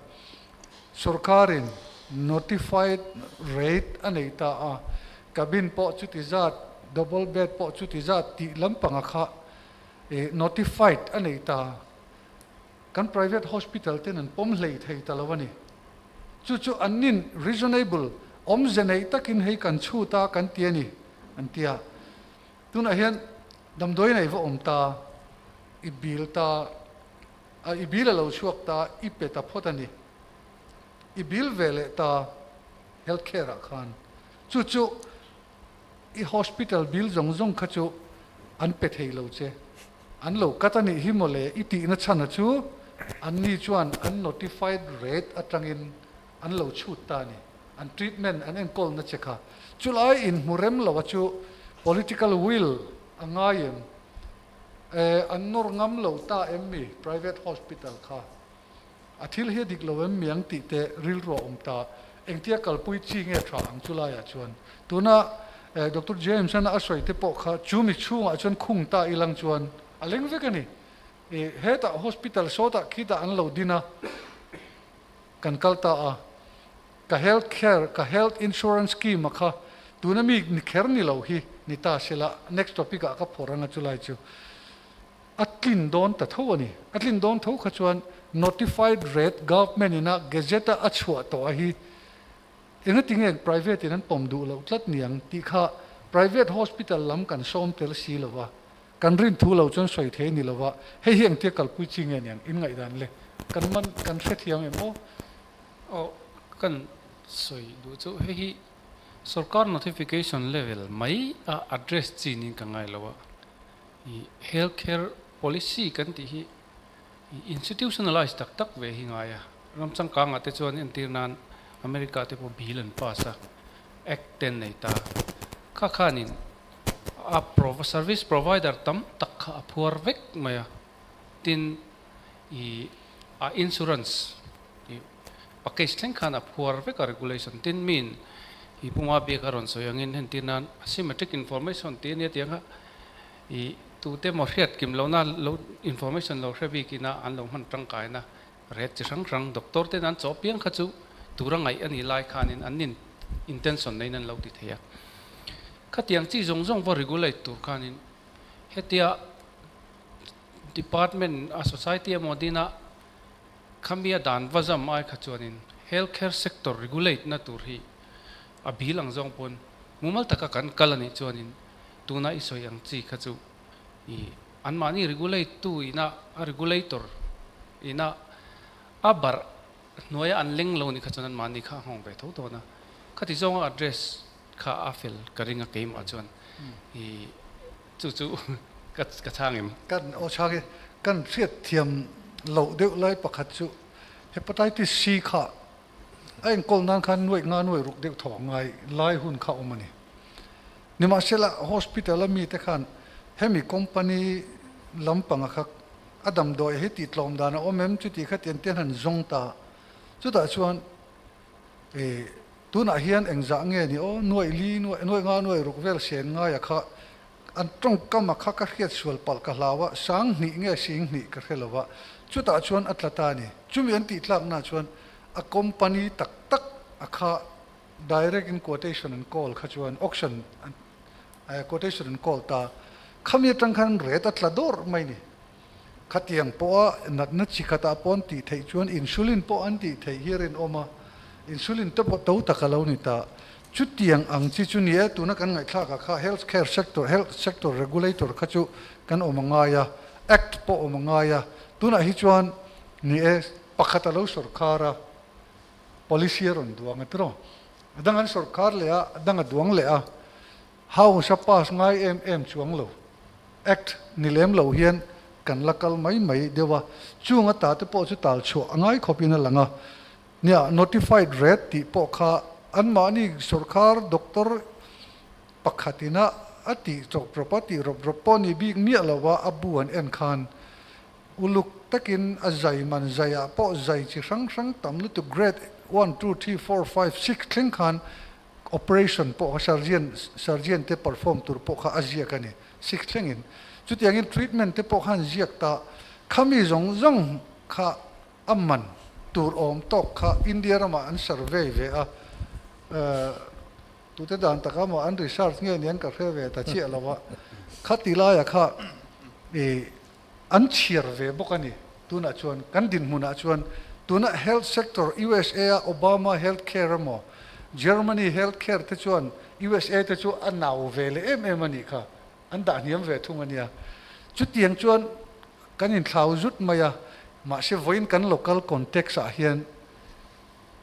สุรการิน notified rate อันนี้ตาcabin ปอจุติจัด double bed ปอจุติจัดตีลำปังค่ะnotified อันนี้ตากัน private hospital เท่านั้นผมเลยไทยตลอดวันนี้จู่ๆอันนี้ reasonable อมเจเนยตักินให้กันชูตากันเตียนี่อันเตียตุนอาเห็นดำโดยในว่าอมตาอิบิลตาอิบิลเราชวกตาอิเปตาพอตันนี่อิบิลเวลตา health care ขันจู่ๆอี hospital bill จงขจูอันเป็ดให้เราเจอันเรากัตนี่ฮิโมเลอิตินัชนะจูอันนี้ชวนอัน notified rate อัตรังอินอันเราชูตานี่อัน treatment อันเอ็นกอลนัชค่ะจุลายอินมุเรมเราว่าจู political will อันง่ายอันนอร์งัมเราตามี private hospital ค่ะอาทิตย์เฮดิกเราเมียงติเตริลรอมตาเอ็งเทียกัลปุยชิงเอทรังจุลายชวนตัวน่ะดร. เจมส์น่ะอาศัยเตปอกค่ะจูมิชูงชวนคุ้งตาอีหลังชวนอะไรเงี้ยกันนี่เฮต้า hospital โซต้าคิดอันเราดีนะกันกัลตากับ health care กับ health insurance scheme ค่ะตัวนั้นมีนิเคอร์นี่เราฮีนิตาเสละ next topic กับพอรังจุลายจูอัตลินโดนแต่เท่านี้อัตลินโดนเท่าขจวน notified rate government นี่นะ gazette อัชวะตัวฮีเองติงเอง private นั้นผมดูแล้วจัดเนียงที่ค่ะ private hospital ล้ำกันซ้อมเตลซีแล้วว่ากันรินทูเราจนสวยเทนี่แล้วว่าให้เฮียงเทียกัลปุยชิงเงี้ยอินไงดันเลยกันมันกันเสียเทียงเองโอ้กันสวยดูจู่ให้สุรการ notification level ไม่address จีนิกันไงแล้วว่า health care policy กันที่ institutionalized ตักเวหิงไงรำสังกังอาจจะชวนอินเตอร์นันอเมริกาที่พอบิลน์พาสะ act เต็นในตาข้านินservice provider ตั้มตักข้าพัวเวกมาตินinsurance package เช่นข้านับพัวเวก regulation ตินมีนผู้มาเบียการันสยังเงินเห็นตินัน asymmetric information ตินเนี่ยที่ยังตัวเต็มหมดเรียดกิมเราหน้าเรา information เราเรียบกินนะอันเรามันตั้งกายนะเรียดจะรังด็อกเตอร์เต็นนั้นจบเพียงขจูตัวรังไงอันนี้ไล่ขานินอันนี้ intention ในนั้นเราติดเหียขัดยังที่จงว่า regulate ตัวขานินเหตุยา department society โมดีนะขมีด่านว่าจะไม่ขจวนิน healthcare sector regulate นะตัวที่บิลังจงปนมุมัลตะกันกัลนี่จวนินตัวน่าอิสยังที่ขจูอันมานี่ regulate ตัวอินะ regulator อินะบาร์หน่วยอันเล็งเรานี่ขจวนันมานี่ข้าห้องไปทุกตัวนะขัดที่จง address ข้าอาฟิลกระดิ่งเกมอาจวนจู่ๆก กระช่างเอ็ม กันโอชาเกกันเสียดเทียมเหล่าเดียวไล่ประคัดจุเฮปไตติสซีค่ะไอ้กอลนั้นคันหน่วยงานหน่วยรุกเดียวถองไงไล่หุ่นเข้ามานี่มาเสละ hospital มีแต่คันให้มีคอมพานีลำปังคักอดัมโดยให้ติดลมดานะโอเมมจุดที่ขัดเตียนหันจงตาจุดส่วนตัวน่ะเฮียนเองจะเงี้ยนี่โอ้หน่วยลีหน่วยงานหน่วยรุกเวลเสียนง่ายค่ะอันตรงก็มาคักเขียดส่วนปลกลาวะสังหนีเงี้ยสิงหนีก็คือละวะจุดส่วนอัตตานี่จุดมีอันติดหลักน่ะส่วนa company tak akha direct in quotation and call khachuan auction quotation and call ta khami tangkhan rate atlador mai ni khatiang po nat na chikhata pon ti thei chuan insulin po an ti thei hirin oma insulin to po to takalo ni ta chutiang ang chi chunia tuna kan ngai thla ka kha health sector regulator khachu kan omanga ya act po omanga ya tuna hi chuan ni e pakhatalo sarkara policy ron duang atro dangan sarkar le a danga duang le a how sa pass ngai chuang lo act nilem lo hian kan lakal mai dewa chunga ta te po chu tal chu angai khopina langa nia notified rate ti po kha anmani sarkar doctor pakhatina ati chok property roponi big mi alawa abuan en khan uluk takin azai man zaya po zai chi sang tam lu to grade 1 2 3 4 5 6 kling khan operation po surgeon te perform tur po kha azia kani 6 klingin chutiang in treatment te po khan ziak ta khami zong kha amman tur om tok kha india rama an survey ve a tu te dan taka mo an research nge nian ka ve ta chi alawa khatila ya kha an chiar ve bokani tuna chuan kan dinhmun a chuan tuna health sector USA Obama healthcare mo Germany healthcare te chuan USA te chu anaw vele em ani kha an da niam ve thungania chu tiang chuan kan in thlau zut maya ma se voin kan local context a hian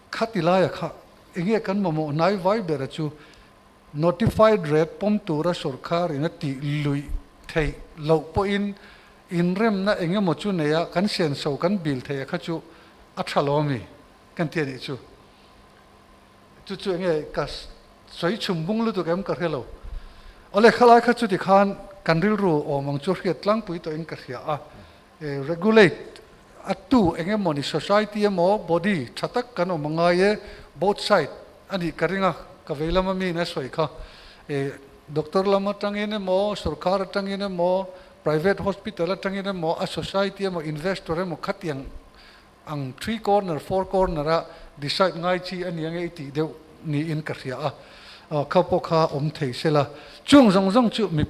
khatila ya kha enge kan mo nai vai ber chu notified rate pom tura sarkar in ti lui thei lo po in rem na enge mo chu neya kan sen so kan bil thei kha chu athalomi kan tiani chu enge kas soi chumbung lu tu kam ka helo ole khalai kha chu ti khan kan ril ru omang chu hiat tlang pui to in ka hria a regulate atu enge moni society mo body thatak kan omanga ye both side ani karinga ka velama mi na soi kha doctor lama tangine mo sarkar tangine mo private hospital tangine mo a society mo investor mo khatiang ang 3 corner 4 corner a decide ngai chi ani angai ti deu ni in ka hria a kha po kha om thei sela chung zong chu mi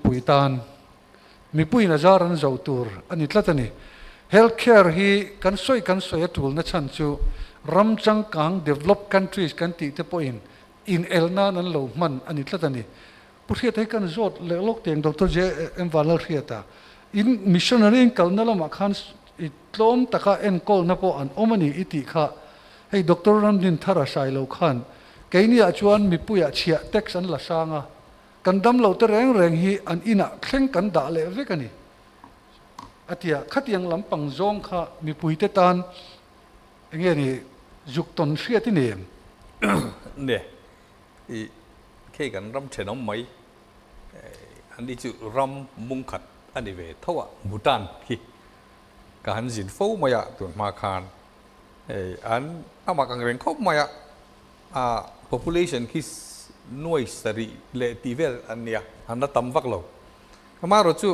pui na zaran zo tur ani tlatani healthcare hi kan soi atul na chan chu ramchang kang developed countries kan ti te po in elna nan lo man ani tlatani purhiat hai kan zot le lok teng dr j m valer hiata in missionary kalna lama khan itlom taka en kol na po an omani iti kha hei dr ramdin thara sai lo khan keini a chuan mi puya chia tex an la sanga kan dam lo te reng hi an ina thleng kan da le vekani atia khatiang lampang zong kha mi puite tan enge ni juk ton hriat ni nem ne i ke kan ram thenom mai an di chu ram mung khat ani ve thawa bhutan ki kan jin fo maya tu ma khan an ama kang reng khop maya a population ki noise sari le tivel ania an na tam vak lo amaro chu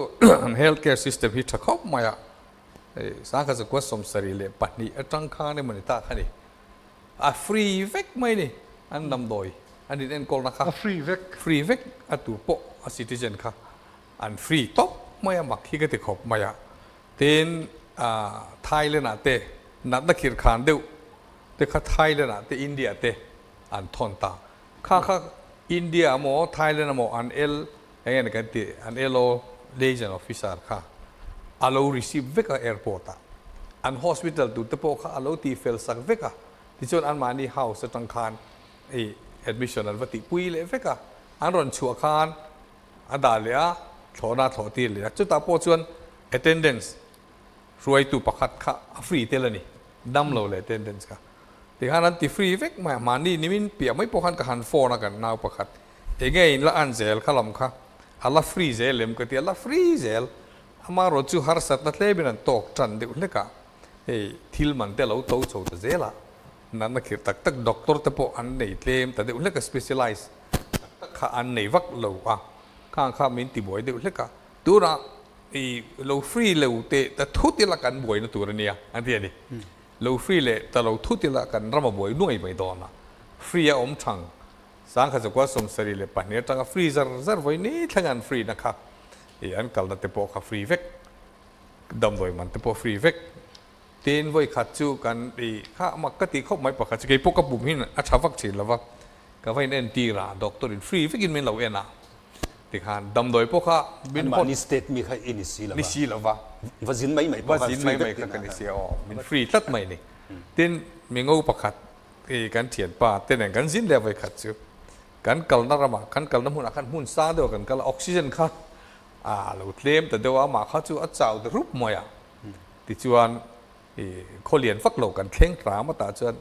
healthcare system hi thakop maya sa ka za kwasom sari le pani atang kha ne mani ta khani a free vek mai ni an nam doi an in kol na kha free vek atu po a citizen kha an free top maya mak hi ka te khop maya ten Thailand ate nat na khir khan deu te kha Thailand ate India te an thon ta kha India mo Thailand mo an el engen kan ti an elo liaison officer kha alo receive veka airport an hospital tu te po kha alo ti fel sak veka ti chon an mani house tang khan admission an vati pui le veka an ron chu khan adalia ถอนาถอตีเลยจุดตาโพชวน attendance รวยตุประคัดค่ะฟรีเท่านี้ดำเราเลย attendance ค่ะที่ขณะนั้นที่ฟรีเวกมานี่นิมินเปียไม่พอกันกับฮันโฟนักันนาวประคัดเองไงละอันเซลขลำค่ะฮัลลาฟรีเซลเลมก็ที่ฮัลลาฟรีเซลอามารถจูฮาร์สัตนัดเลบินันตอกจันเด็กเล็กทิลมันเตลเอาโตโจตเซล่ะนั่นนักขีดตักด็อกเตอร์เตปอันไหนเลมแต่เด็กเล็ก specialize ข้าอันไหนวักเราข้ามินติบวยเด็กเล็กตัวน่ะเราฟรีเราแต่ทุติละกันบวยนะตัวนี้อันที่นี่เราฟรีเลยแต่เราทุติละกันรำบวยนุ่ยไม่โดนนะฟรีอมชังสังขารก็สมสรีเลยปะเนี่ยตั้งฟรีซาร์ไว้นี่ทั้งอันฟรีนะครับอันกัลนั่นเตปข้าฟรีเวกดำโดยมันเตปฟรีเวกเต้นไว้ขัดจูกันข้ามักกะติเขาไม่ปะขัดจูกี่พวกกบุ๋มหินอาชาวักเฉลวะก็ไว้เน้นตีระด็อกเตอร์อินฟรีเวกินเมนเราเองนะที่ขานดำโดยพวกข้าบินคนนี่สเตทมีใครอินิซีละนี่สิละวะว่าสินไม่ว่าสินไม่กันนี่เสียอ๋อมันฟรีตัดไม่นี่เต้นมีงูปะขัดกันเถียนป่าเต้นกันสินเดียวไว้ขัดจูกันกัลนารมากันกัลน้ำหุ่นกันหุ่นซาเดียวกันกัลออกซิเจนค่ะเราเคลมแต่เดี๋ยวมาเขาจูอัดเจ้าเดือรูปมวยที่ชวนเขาเรียนฟักโลกันเข่งรามาตาชวน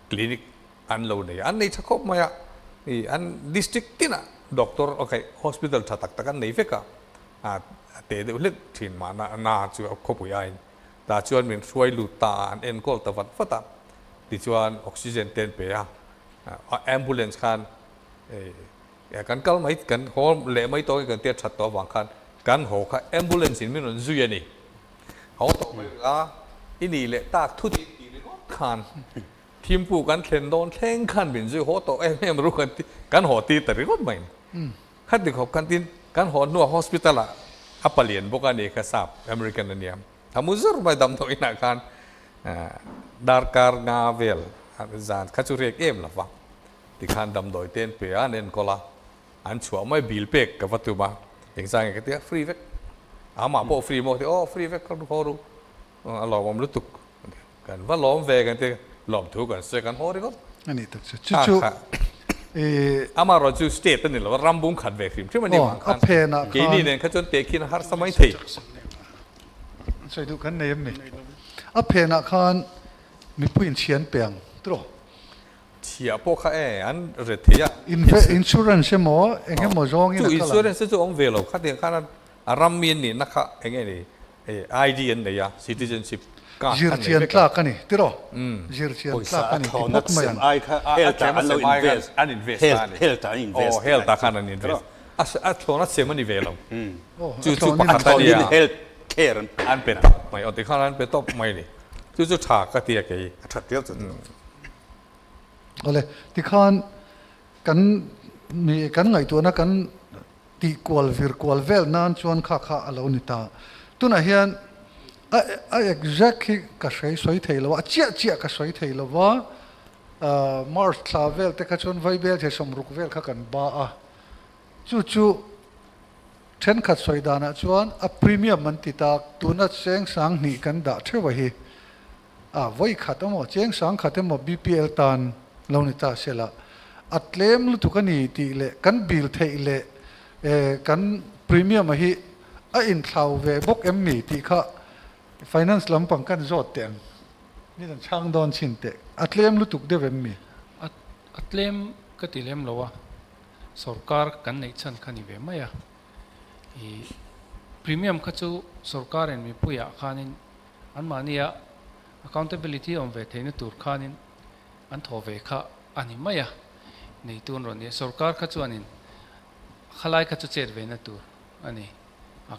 คลินิกอันเราเนี่ยอันนี้ชักคบมวยอันดิสตริกที่น่ะด็อกเตอร์โอเคฮอสพิทอลชัดตักกันนี่เฟกเตะเดี๋ยวเล็กถิ่นมาน่าจูเอาคบวยแต่ชวนเป็นช่วยลูตาอันเอ็นโคลตะวันฟัดที่ชวนออกซิเจนเต็นไปแอมบูเลนส์คันกันกัลไม่กันเขาเละไม่โตกันเตี้ยชัดตัววางคันกันหัวค่ะแอมบูเลนส์นี่มันจุยนี่เขาตกไปอินี่เละตากทุติตีนี่ก็คันทีมผู้กันเข็นโดนแข่งขันเป็นจุยหัวโตไม่รู้กันหัวตีแต่ก็ไม่ขัดดึกเขากันตีกันหัวนัวฮอสพิทอลอัปเลียนพวกกันเอกสารอเมริกันเนี่ยทำมุซร์ไปดำตัวอินาคันดาร์การงาเวลจานขัดจุเรียกเอ็มละฟังที่ขันดำโดยเต้นเปียนเอ็นโคลาอันชัวไม่บิลเปกกับวัตถุบ้าอย่างไงก็เตี้ยฟรีเวกอามาพอฟรีโมที่โอ้ฟรีเวกเขารู้หลอมรู้ตุกกันว่าหลอมเวกันเตี้ยหลอมถูกกันเสกันโหริก็อันนี้ตัวจู่อามาเราจูสเตตนี่แหละว่ารัมบุ้งขัดเวกฟิล์มที่มันนี่มันขันกี่นี่เนี่ยเขาจนเตะกินฮาร์สมัยที่ใช่ดูกันเนมนี่อเพนักขันมีผู้อินเชียนเปียงตัวเชียพวกเขาอันเรทียอินชูรันใช่ไหมเองก็มั่วจองนี่นะจู่อินชูรันจู่องเวลเขาเดียงขนาดรัมมีนนี่นะคะเองนี่ไอเดียนเนี่ยซิติเซนชิพจีร์เชียนคลากันนี่ที่รอจีร์เชียนคลากันนี่นักเสียมไอ้ค่ะเฮลตาอันเราอินเวสเฮลตาอินเวสเฮลตาขันอินเวสอัตโตนัดเสียมันนี่เวลจู่ปะขันตาเดียเฮลเคร์อันเป็นตับไม่เอาที่ข้านั้นเป็นตับไม่เลยจู่ฉากก็เตียกี่ชัดเดียวจุดเอาเลยที่ข้านกันมีกันไงตัวนะกันตีกวลวิร์กวลเวลนั่นชวนข้าเราหนิตาตัวนั้นเฮียนexactly ก็ใช้สวยเทลว่าเจี๊ยก็สวยเทลว่าMars ทราเวลแต่ก็ชวนไวเบลที่สมรุกเวลข้ากันบ้าจู่เช่นขัดสวยดานะชวนพรีเมียมมันติดตาตัวนั้นเสียงสังนี่กันด่าเท่าไหร่ไว้ขัดมั้งเสียงสังขัดมั้ง BPL ตันเราหนิตาเสละอัตเลมลุตุกันนี่ตีเละกันบิลเทเละกันพรีเมียมมาฮีอินทาวเวบกมีตีข้าfinance ลำปังกันจอดเตียงนี่นั่นช่างโดนชินเตะอัตเลมลุตุกเดเวมมีอัตเลมก็ติเลมแล้ววะสรการกันในชั้นขันิเวมายะพรีเมียมข้าจูสรการเองมีผู้อยากขานินอันมานี่ะ accountability อมเวทในตัวขานินอันทเวข้าอันนี้ไม่อะในตัวรอนนี้สรการข้าจูอันนี้ขลายข้าจูเจ็ดเวนัตัวอันนี้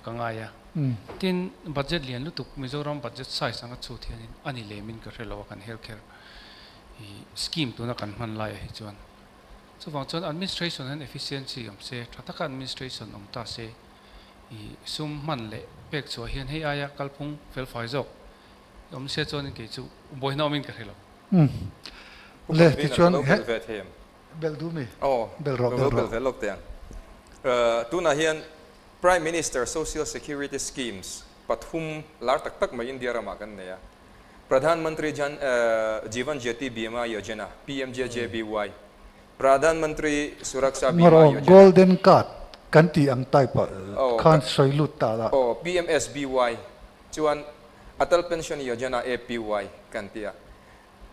กังไงอะทีนบัตเจ็ตเลียนลุตุกมิโซรัมบัตเจ็ตไซส์สังกัดสูตรนี้อันนี้เลมินก็เรียกว่ากันเฮลท์แคร์สกีมตัวนักการมันไล่ให้จวนส่วนจวน administration and efficiency อมเซ่ถ้าตัก administration อมตาเซ่ซุ่มมันเละเป็กชัวเฮียนให้อายะกัลพุงเฟลไฟจอกอมเซ่จวนนี่กี่จูบอยน้อมินก็เรียกเลยที่จวนเเบลดูมีเบลลกเตียงตัวน่ะเฮียนPrime Minister Social Security Schemes ปัทุมลาร์ตักตักมาอินเดียรามากันเนี่ยประธานมันตรีจีวันเจติบีมาโยเจนะ PMJJBY ประธานมันตรีสุรักษาบีมาโยเจนะ Golden Card kan ti ang type khan soilut ta la PMSBY chuan Atal Pension Yojana APY kan tia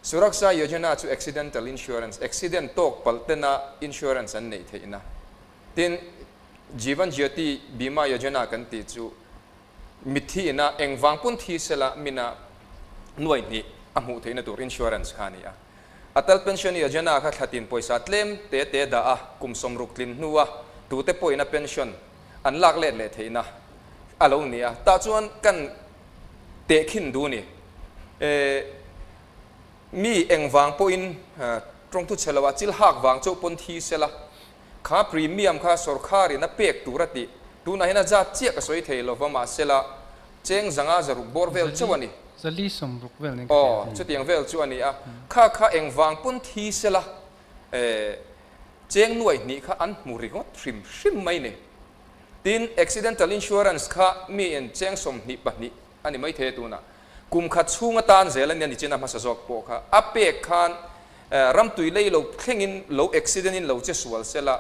Suraksa Yojana chu accidental insurance accident tok paltena insurance an nei theina tin Jivan Jyoti Bima Yojana kan ti chu mithi na engwang pun thi sela mina nuai ni amu theina tur insurance khania Atal Pension Yojana kha thlatin poisa tlem te da a kumsom ruklin nuwa tu te poina pension an lak le theina alo nia ta chuan kan te khin du ni mi engwang po in trong tu chelawa chil hak wang chu pon thi sela kha premium kha sarkari na pek turati tu na hina ja chiak a soi thei lovama sela cheng zanga zaru borvel chawani zali som rukvel ne chu tiang vel chu ani a kha engwang pon thi sela cheng nuai ni kha an muri ngot shrim mai ne tin accidental insurance kha mi en cheng som ni pa ni ani mai the tu na kum khat chunga tan zelan ni china ma sa jok po kha apek khan ram tui lei lo thlengin lo accident in lo che sual sela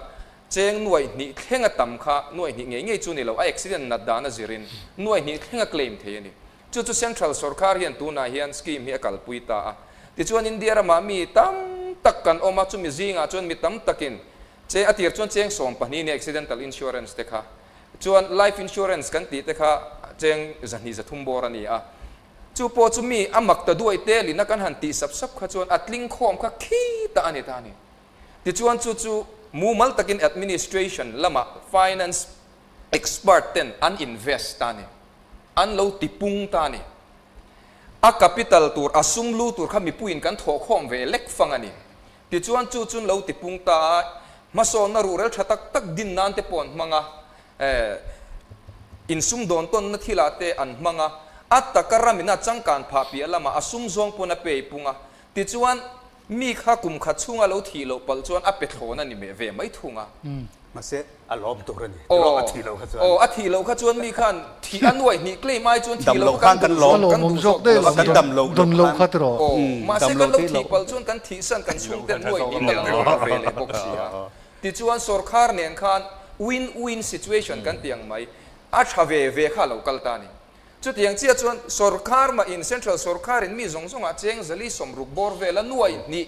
cheng nuai ni thlenga tam kha nuai ni nge chu ni lo a accident na dana zirin nuai ni thlenga claim the ni chu central sarkar hian tu na hian scheme hi akal puita a ti chuan india ra ma mi tam tak kan oma chu mi zinga chuan mi tam takin che atir chuan cheng som pani ni accidental insurance te kha chuan life insurance kan ti te kha cheng zani za thum bor ani a chu po chu mi amak ta duai te li na kan han ti sap kha chuan atling khom kha khi ta ani ti chuan chu mu mal takin administration lama finance expert ten an invest ta ni an lo tipung ta ni a capital tur asum lu tur kha mi puin kan tho khom ve lek fangani ti chuan chun lo tipung ta maso na rural thatak tak din nan te pon manga insum don ton na thilate an manga atta karamina changkan pha pi lama asum zong pona pe punga ti chuan mi kha kum kha chunga lo thi lo pal chuan a pe thlona ni me ve mai thunga ma se alom turani ro a thi lo kha chuan a thi lo kha chuan mi khan thi anwai ni claim mai chuan thi lo kan lo mong jok de kan dam lo don lo khat ro ma se kan lo thi pal chuan kan thi san kan chung ten nuai ni kan lo ve le boxia ti chuan sarkar nen khan win situation kan tiang mai a thave ve kha lo kal ta ni chu tiang chia chuan sarkar ma in central sarkar in mi zong a cheng zali somruk bor ve la nuai ni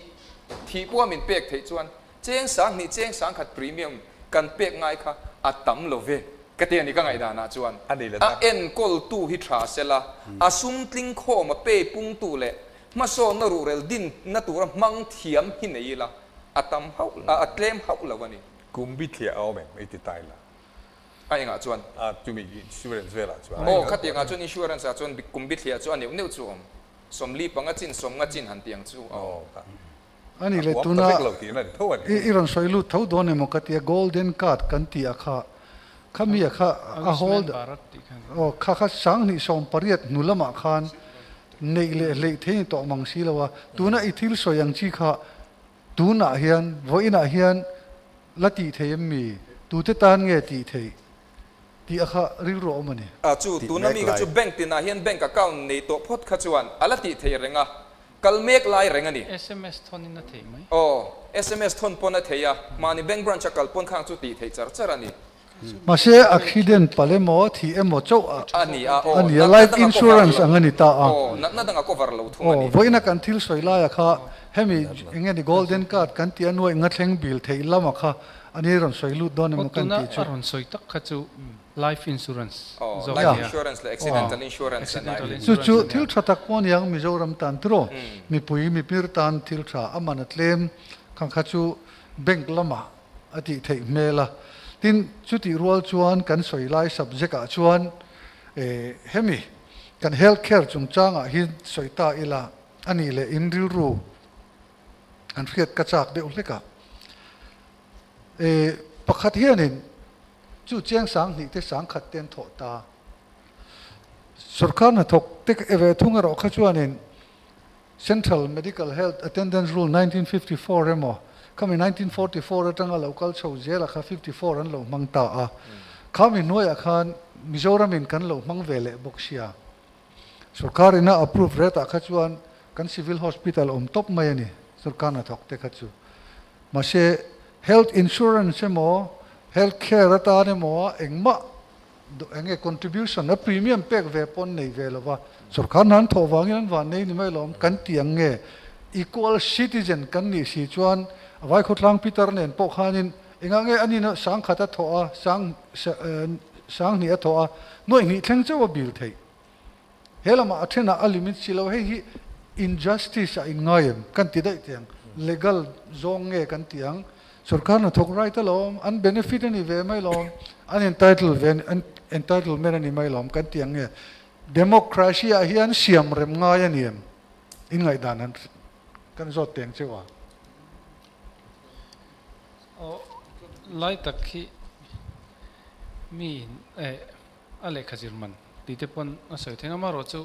thi po min pek thei chuan cheng sang khat premium kan pek ngai kha atam lo ve ka te ni ka ngai da na chuan a en kol tu hi tha sela asum tling kho ma pe pung tu le ma so na rural din na tur mang thiam hi nei la atam hau a claim hau lawani kumbi thia au me mai ti tai la ai nga chuan chu mi insurance vela chuan khati nga chuan insurance a chuan kumbi thia chuan neu chu om somli panga chin som nga chin han tiang chu ani le tuna iron soilu thau don emo katia golden card kan ti akha khami akha a hold kha sang ni som pariat nulama khan nei le the to mangsi lawa tuna ithil soyang chi kha tuna hian voina hian lati theim mi tu te tan nge ti thei ti akha ri ro mani chu tuna mi ka chu bank tina hian bank account nei to phot kha chuan alati thei renga kalmek lai renga ni SMS thon in na thei mai SMS thon pona theya mani bank branch kal pon khang chu ti thei char ani ma se accident palemo thi emo cho ani life insurance angani ta na danga cover lo thumani voina kan thil soila ya kha hemi engeni golden card kan ti anoi ngathleng bil thei lama kha ani ron soilu don mo kan ti chu ron soi tak kha chu life insurance life insurance le accidental insurance chu thil thatak pon yang Mizoram tan tro mi pui mi pir tan thil tha amana tlem khang kha chu bank lama ati thei mela tin chuti rual chuan kan soilai subject a chuan hemi kan healthcare chungchanga hi soita ila ani le inril ru an riat ka chak de uleka pakhat hianin chu chiang sang ni te sang khat ten tho ta sarkar na thok tek eve thunga ro kha chuanin Central Medical Health Attendance Rule 1954 remo kami 1944 atanga local chho jela kha 54 an lo mangta a kami noya khan Mizoram in kan lo mangvele boxia sarkar ina approve reta kha chuan kan civil hospital top mai ani sarkar na thok te kha chu ma se health insurance mo healthcare ta ne mo engma enge contribution a premium pek ve pon nei ve lova sarkar nan tho wangin van nei ni mai lom kan tiang nge equal citizen kan ni si chuan awai khotlang peter nen po khanin enga nge ani na sang khata thoa sang ni a thoa noi ngi thleng chawa bil thei helama athena alimit silo he hi injustice a in ngayem kan ti dai tiang legal zong nge kan tiang sarkar na thok right alom an benefit ani ve mai lom an entitlement ani mai lom kan tiang nge democracy a hian siam rem ngai aniam in ngai danan kan zot teng chewa lai tak hi mi ale khajirman tite pon asoi thenga maro chu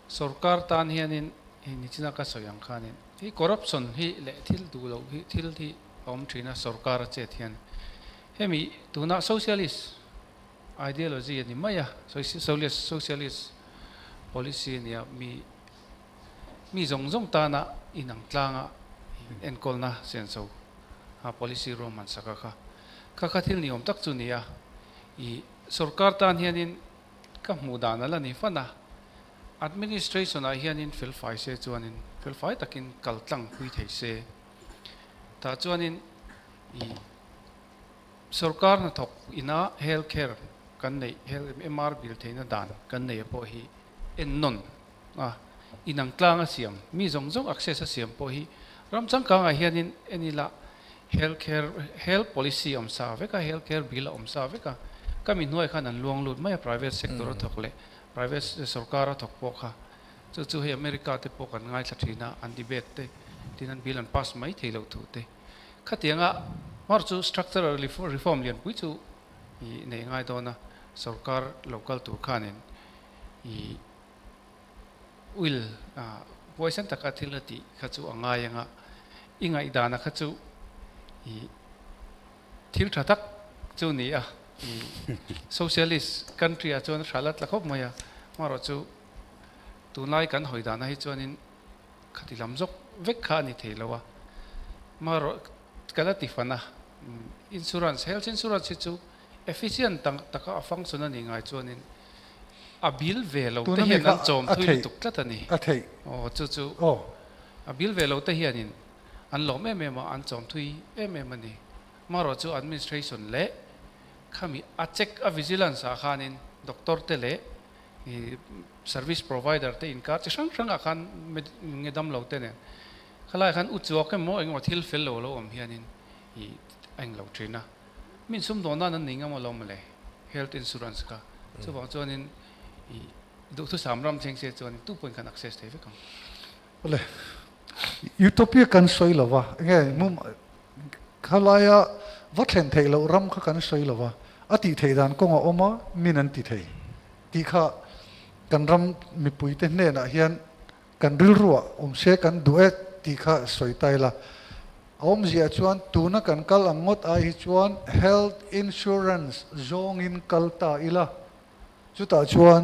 sarkar tan hianin ni china ka soyang khanin hi corruption hi le thil du lo hi thil thi om thina sarkar che thian hemi tuna socialist ideology ni maya socialist policy ni mi zong ta na inang tlanga enkol na senso ha policy roman sakaka ka thil ni om tak chu nia I sarkar tan hianin ka mudana la ni fana administration a hianin filfai se chuanin filfai takin kaltlang hui thei se ta chuanin I sarkar na thok ina healthcare kan nei health MR bill theina dan kan nei po hi ennon inang tlang a siam mi zong access a siam po hi ramchang ka nga hianin enila health policy om sa veka healthcare bill om sa veka kami nuai khan an luang lut mai private sector thok le private sarkar thok po kha chu he america te po kan ngai thathina an debate te tinan bill an pass mai thelo thu te khatianga mar chu structural reform lian pui chu I nei ngai dona sarkar local tu khanin I will poison taka thilati khachu angayanga ingai dana khachu I thil thatak chu ni a socialist country a chuan thalat la khop maya maro chu tunai kan hoidana hi chuanin khatilam jok vek kha ni theilowa maro kalati fana insurance health insurance chu efficient taka function ani ngai chuanin a bill velo te hian an chom thui tuk tlatani a thei chu a bill velo te hianin an lo me ma an chom thui ani maro chu administration le khami a check a vigilance a khanin doctor te le service provider te in ka sang a khan ngedam lo te ne khalai khan u chuak ke mo eng thil fel lo om hianin I eng lo trina min sum dona nan ninga mo lo male health insurance ka chu ba chuanin I du thu samram theng se chuan 2 point kan access te vekam ole utopia kan soi lova nge mum khalaya vatlen thei lo ram kha kan soi lova ati thei dan ko nga oma minan ti thei ti kha kan ram mi pui te ne na hian kan ril ruwa se kan duet ti kha soi tai la om zia chuan tuna kan kal angot a hi chuan health insurance zong in kalta ila chuta chuan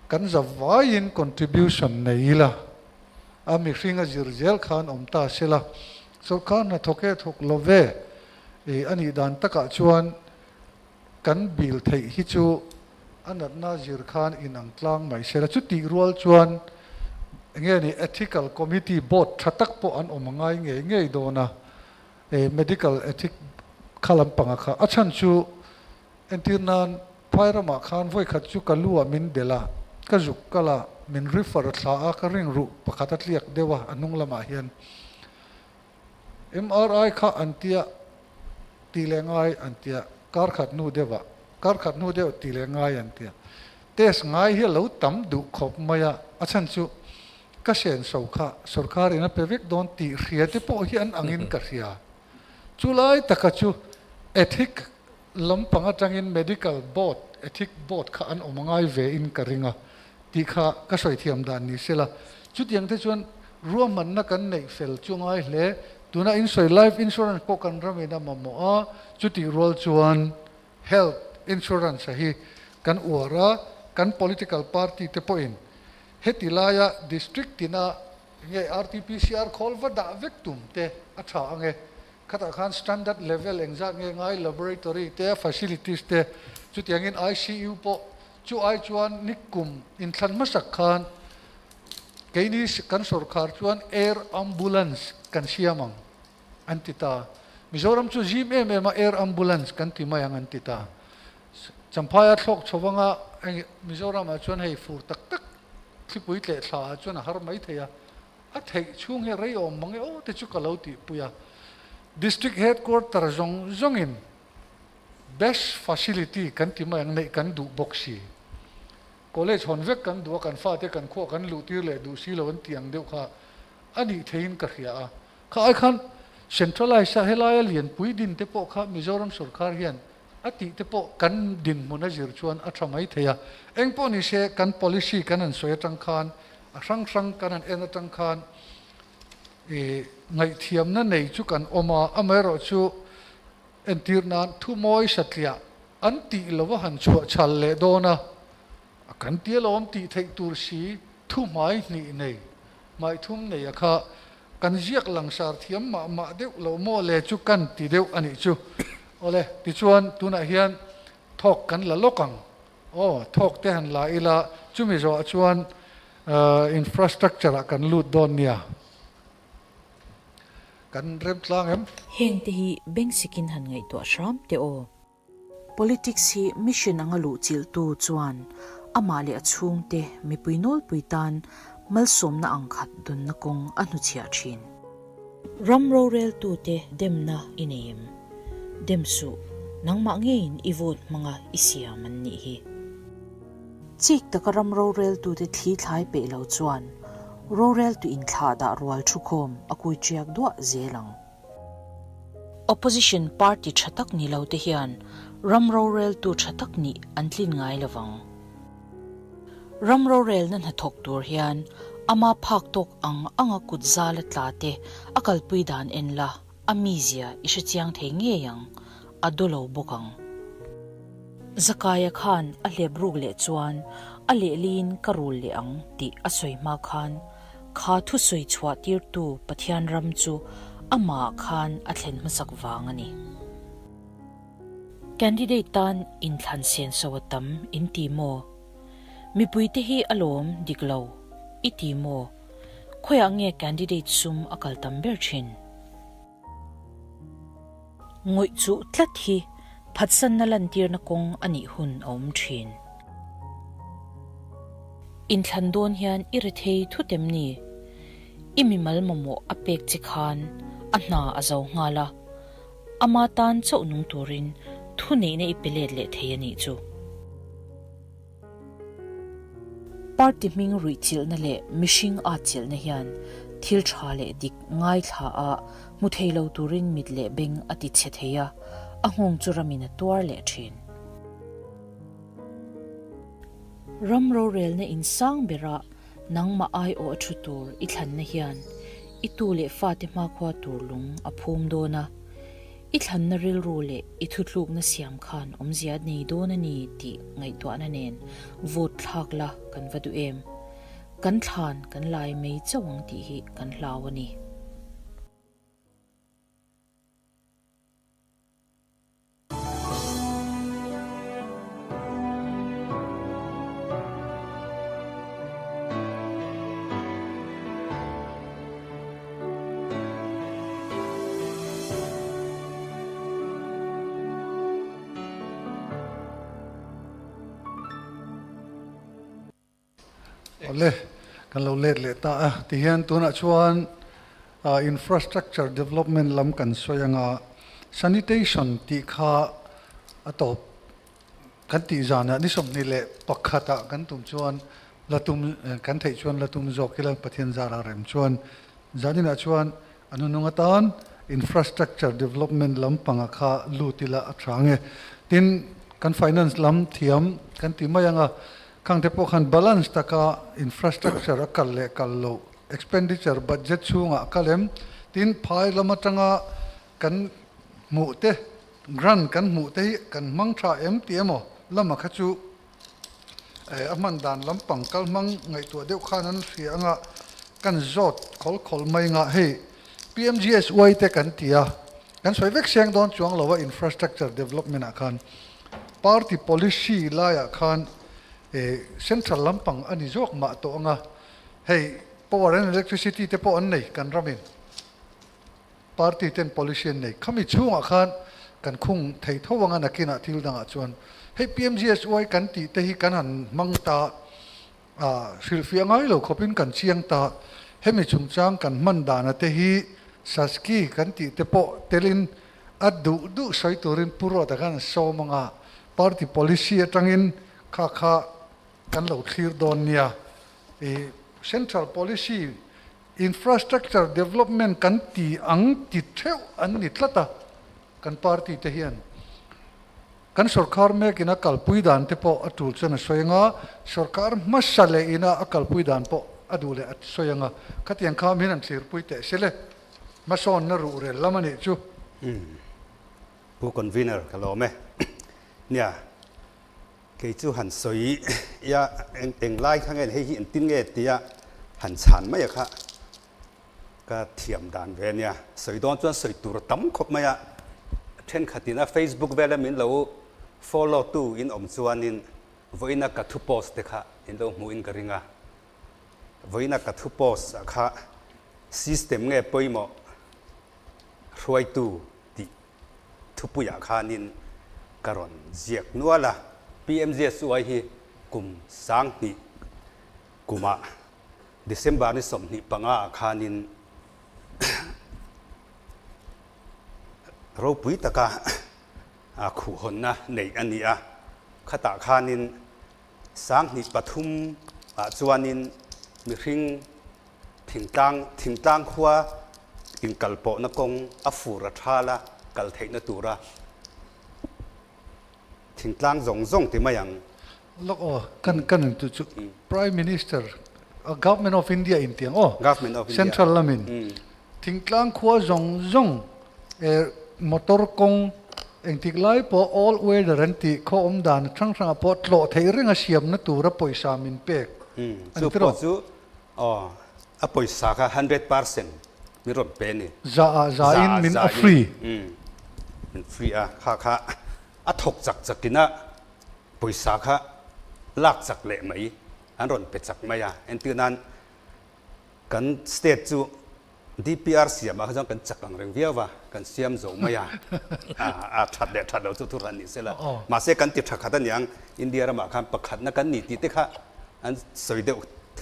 kan zawai in contribution nei la ami hringa zirzel khan omta sela sarkar na thoke thok love ani dan taka chuan kan bil thei hi chu anat na zir khan inang tlang mai sela chu ti rual chuan nge ni ethical committee board thatak po an omangai nge dona medical ethic khalam panga kha achan chu entirnan phairama khan voi khat chu kalua min dela ka juk kala min refer thla a ka ring ru pakhat atliak dewa anung lama hian MRI kha antia tilengai antia kar khat nu dewa tilengai antia test ngai hi lo tam du khop maya achan chu ka sen so kha sarkar ina pevek don ti riate po hi an angin ka ria chulai takachu ethic lampanga tangin medical board ethic board kha an omangai ve in karinga ti kha ka soi thiam dan ni sela chutiang te chuan ruaman na kan nei fel chungai hle tuna in soi life insurance po kan ramena mamo a chuti rol chuan health insurance hi kan ora kan political party te po in hetilaya district tina nge RT-PCR khol va da vektum te atha ange khata khan standard level engza ngai laboratory te facilities te chu tiangin ICU po chu ai chuan nikum in thlan masak khan keini kan sarkar chuan air ambulance kan siamang antita Mizoram chu GMM air ambulance kan timayang antita champaya thlok chowanga Mizoram a chuan hei fur tak tak thlipui tle thla chuan har mai theya a thei chung he rei om mangi o te chu kalauti puya district headquarter zongin best facility kan timayang nei kan du boxi college honvek kan du kan fa te kan kho kan lu tir le du si lo an tiang deuh kha ani thein ka khia kha ai khan centralize helai lian pui din te po kha Mizoram sarkar hian ati te po kan dinhmun a zir chuan a thamai theya engpo ni se kan policy kan an soi tang khan a sang kan an en tang khan ngai thiam na nei chu kan oma amero chu entirnan thu moi satlia anti lowa han chu chal le dona kan tialom ti thei tur si thu mai ni nei mai thum nei akha kan ziak langsar thiam ma deuh lo mo le chu kan ti deuh ani chu ole ti chuan tuna hian thok kan la lokang thok te han la ila chumi zo chuan infrastructure kan lut don nia kan rem tlang em heng te hi beng sikin han ngai to sham te o politics hi mission angalu chil tu chuan ama le achung te mi puinol puitan malsom na angkhat dun na kong anu chia thin ramro rel tu te demna ineim demsu nangma ngein ivot mga isia man ni hi chik ta ramro rel tu te thli thlai pe lo chuan rural to in thla da rual thukhom akui chiak do zelang opposition party thatak ni lo te hian ramro rel tu thatak ni antlin ngai lawang ramro rel nan hathok tur hian ama phak tok anga kutza la tlate akal puidan enla amizia isha chiang the nge yang adulo bokang zakaya khan a lebruk le chuan a le lin karul le ang ti asoi ma khan kha thu soi chwa tir tu pathian ram chu ama khan a thlen masak wangani candidate tan in thlan sen sawatam in ti mo mi puite hi alom diklo iti mo khoya nge candidate sum akal tamber thin ngoi chu tlat hi phatsan na lan tir na kong ani hun om thin in thlandon hian irithei thutem ni imimal momo apek chikhan anna azo ngala ama tan chau nung turin thune ne ipelet le theiani chu party ming ruichil na le mishing a chil na hian thil tha le dik ngai thla a mutheilo turin mitle beng ati chetheya ahong churamina tuar le thin ramro rel na insang bera nangma ai o athutur I thlan na hian itu le fatima khwa turlung aphum dona I thlan na ril ru le I thutluk na siam khan omzia nei dona ni ti ngai to na nen vote thakla kan vadu em kan thlan kan lai mei chawang ti hi kan hlawani ole kan lo let le ta ti hian tuna chuan infrastructure development lam kan soyanga sanitation ti kha atop kan ti zana ni som ni le pakhata kan tum chuan latum kan thei chuan latum zokilang pathian zara rem chuan zanina chuan anununga tan infrastructure development lam panga kha lutila athange tin kan finance lam thiam kan ti mayanga kang te po khan balance taka infrastructure akal le kallo expenditure budget chunga kalem tin phai lama tanga kan mu te grant kan mu te kan mangtha MTMO lama khachu aman dan lampang kalmang ngai to deuh khanan fi anga kan zot khol mai nga he PMGS wai te kan tia kan soi vek siang don chuang lo wa infrastructure development akan party policy la ya khan central lampang ani jok ma to anga hey power and electricity te po an nei kan ramin party ten policy nei khami chunga khan kan khung thei thowanga nakina thil danga chuan hey PMGSY kan ti te hi kan han mangta silfia ngai lo khopin kan chiang ta hemi chungchang kan man dana te hi saski kan ti te po telin adu du soi turin puro ta kan so manga party policy atangin kha kan lo thlir don nia central policy infrastructure development kan ti ang ti theu an ni tlata kan party te hian kan sarkar me kina kalpui dan te po atul chana soyanga sarkar masale ina akalpui dan po adule at soyanga khatiang kham hin an thlir pui te sele mason na ru re lamani chuผู้ convener กะโลเมเนี่ยke chu han soi ya eng lai khang en he hi an tin nge tia han chan ma ya kha ka thiam dan ve nia soi don chuan soi tur tam khop ma ya then khatina Facebook vela min lo follow tu in om chuan in voina ka thu post te kha in lo mu in ka ringa voina ka thu post kha system nge poimo roi tu ti thu pu ya kha nin karon ziak nuala PMGSY hi kum sang ni kuma December ni som ni panga khanin ro pui taka khu honna nei ania khata khanin sang ni pathum chuanin mi hring thingtang khwa in kalpo na kong afura thala kal theina tura thingtlang zong ti mayang lok kan tu chu prime minister government of India in tiang government of India central lamin thingtlang khwa zong motor kong eng tiklai po all weather anti kho om dan thang po tlo thei ringa siam na tura poisa min pek chu po chu a poisa ka 100% mi ron pe ni za in min a free min free kha a thok chakina poisa kha lak chak le mai an ron pe chak maya en tu nan kan state chu DPR siam a jang kan chakang reng viawa kan siam zo maya that lo chu thuran ni sela ma se kan ti thakha dan yang India ra ma khan pakhat na kan ni ti te kha an soide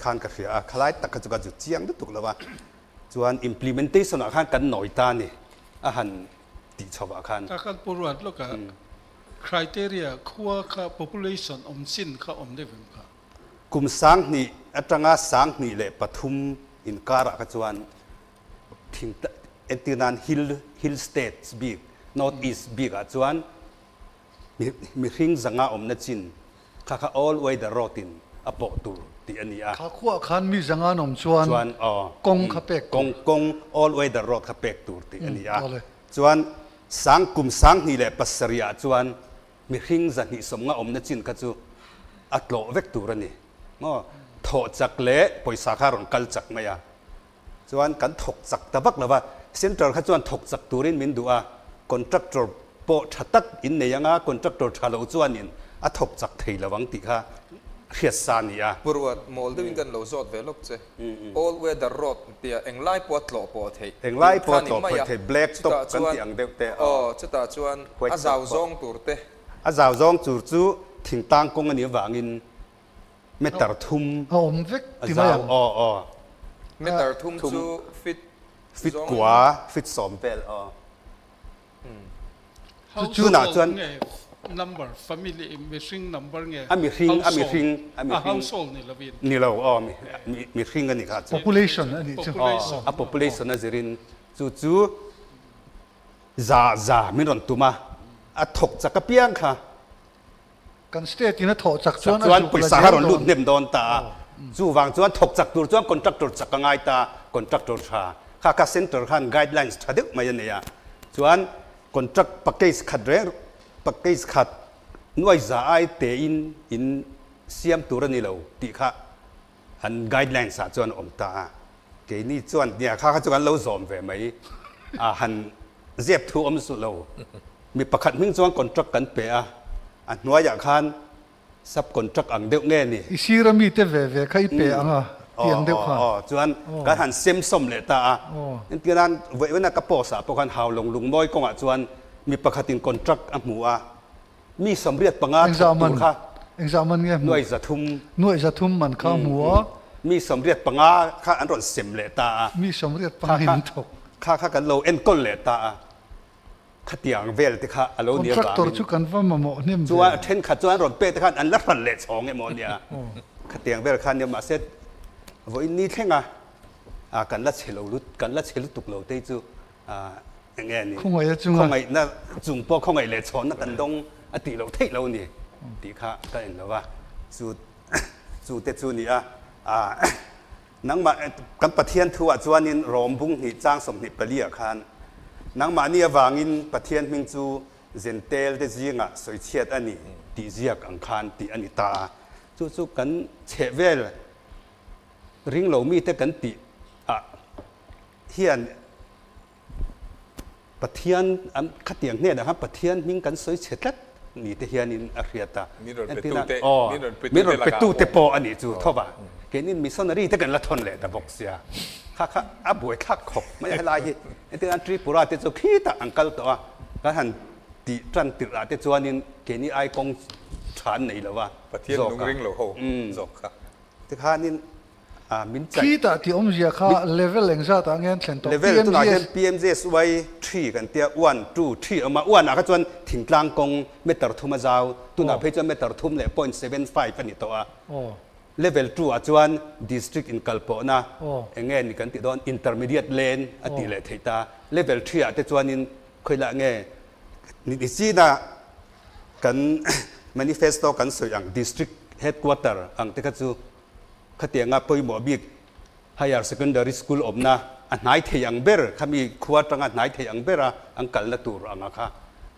khan ka fia khalai tak chu ka chu chiang du tuk lawa chuan implementation a khan kan noita ni a han ti chowa khan ta kan purwat lo ka criteria khwa kha population sin kha de vim kha kum sang ni atanga sang ni le pathum in kara ka chuan thing etinan hill states big north east big a chuan mi hring zanga na chin kha all way the road in apo tur ti ania kha khwa khan mi zanga nom chuan kong kha pek kong all way the road kha pek tur ti ania chuan sang kum sang ni le pasaria chuan mi hring za ni somnga na chin ka chu atlo vek tur ani ngo tho chak le poisa kha ron kal chak maya chuan kan thok chak tabak lawa central kha chuan thok chak turin min du'a contractor po thatak in neyanga contractor thalo chuan in a thok chak thei lawang ti kha khiasania purwat mol de kan lo zot velok che all weather road tia englai pot lo po thei englai pot lo po thei black stop kan ti ang deuh te chuta chuan a zaw zong tur te a zaw zong tur chu thingtang kong ani wangin metar thum om vek ti mayang metar thum chu fit kwa fit som vel chu na chuan number family missing number nge ami hring household ni lovin ni lo mi hring ani kha population ani chu a population na zirin chu za mi ron tuma a thok chaka piang kha kan state ina tho chak chuan poisa ha ron lut nem don ta chu wang chuan thok chak tur chuan contractor chak ngai ta contractor tha kha center khan guidelines thadek mai ania chuan contract package package khat nuai za ai te in siam turani lo ti kha an guidelines sa chuan om ta ke ni chuan nia kha chuan lo zom ve mai han เจ็บทูอมสุโลมีประคัดมิ่งจวนคอนแทรคกันเปะอันนัวอยากคันซับคอนแทรคอังเดียวเงี้ยนี่ อีซีรามีเตเวเวใครเปะอ่ะเตียงเดียวค่ะจวนการหันเซมสมเลยตาอันที่นั้นเวนักกระโปสาพวกกันหาวลงลุงน้อยกงจวนมีประคัดอินคอนแทรคอันหัวมีสำเร็จปังอาทับตัวค่ะเอ็งจามันไงหน่วยจะทุ่มมันข้าหัวมีสำเร็จปังอาข้าอันรอนเซมเลยตามีสำเร็จปังหินถกข้ากันโลเอ็นก้นเลยตาขัดอย่างเวลที่ข้าอโลเนียบาตัวชุกันว่ามาโมเนี่ยจวนเทนขัดจวนรอนเป้ที่ข้าอันละรันเละสองไอ้โมเนี่ยขัดอย่างเวลข้าเนี่ยมาเสร็จวันนี้เท่งกันละเชลลุดกันละเชลุตุกโลเตจูอย่างเงี้ยนี่คงไงน่ะจุงปอคงไงเละสองนักกันดงอติโลเทโลนี่ตีข้าก็เห็นแล้วว่าจูเตจูนี่นังมากันปะเทียนทัวจวนนินรอมบุ้งหิจ้างสมนิปเลียคันนังมาเนี่ยวางินปะเทียนมิงจูเซนเตลเดจิงสวยเชียดอันนี้ตีเจียกอังคารตีอันนี้ตาจูกันเชเวลริงเหลามีแต่กันตีเฮียนปะเทียนอันขัดอย่างเนี่ยนะครับปะเทียนมิงกันสวยเชียดนี่แต่เฮียนินอาเรียตามีรถเป็ดตู้เตปออันนี้จูเท่าบ่าเกนินมีซอนนารีแต่กันละทนเลยแต่บอกเสียข้าอับวยข้าขบไม่ใช่ลายไอ้ที่อันทรีปุระเตจูขี้ตาอังกัลตัวก็หันตีจันติระเตจวนินเกนิไอกงฐานไหนแล้วว่าปะเทียนลุงริงโลโหจบครับที่ข้านินมินใจขี้ตาที่อมเสียข้าเลเวลเองซะต่างเงี้ยเส้นตัว เลเวลตัวนั้น PMJS ไว้3กันเตี้ย1 2 3เอามาอ้วนก็จวนถึงกลางกงเมตรทุ่มเจ้าตัวนั้นเพื่อจะเมตรทุ่มเลย 0.75 อันนี้ตัวlevel 2 จวน district in Kalpona เงี้ยนี่กันติดโดน intermediate lane อติเลทิตา level 3แต่จวนนินเคยละเงี้ยนี่สินะกัน manifesto กันสวยอย่าง district headquarter อังเตกัจูขัดยังไปหมอบิก higher secondary school อมนะอันไหนเทียงเบอร์ขามีขวดตั้งอันไหนเทียงเบอร์อังกัลละตัวอังค่ะ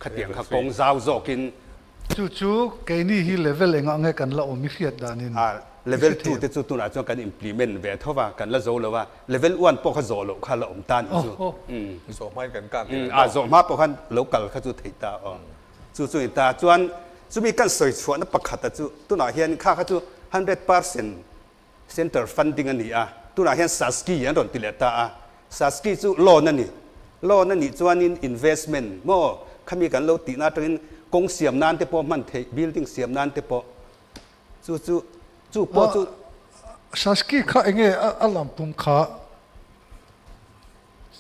ขัดยังขกงเจ้าโจกินจู่ๆแกนี่ฮีเลเวลเองอังกันละอมิเฟียดดานินlevel 2แต่จู่ตัวนั้นจงกัน implement เวทว่ากันละโจเลยว่า level 1พวกเขาโจโลข้าละอมตันโจไม่กันกันโจมาพวกเขา local เขาจู่ถิ่นตาจู่ตาจวนจู่มีการสวยชวนนับประคัดจู่ตัวนั้นเห็นข้าเขาจู่ 100% center funding อันนี้ตัวนั้นเห็นสัสกี้อย่างโดนติเลตาสัสกี้จู่โลนั่นนี่จวนนิน investment โม่ขามีกันโลตีน่าตรงนี้กงเสียมนานเตปอมันเท building เสียมนานเตปอจู่ปอจู่สัสกี้ข้าเองอัลลัมปุ่มข้า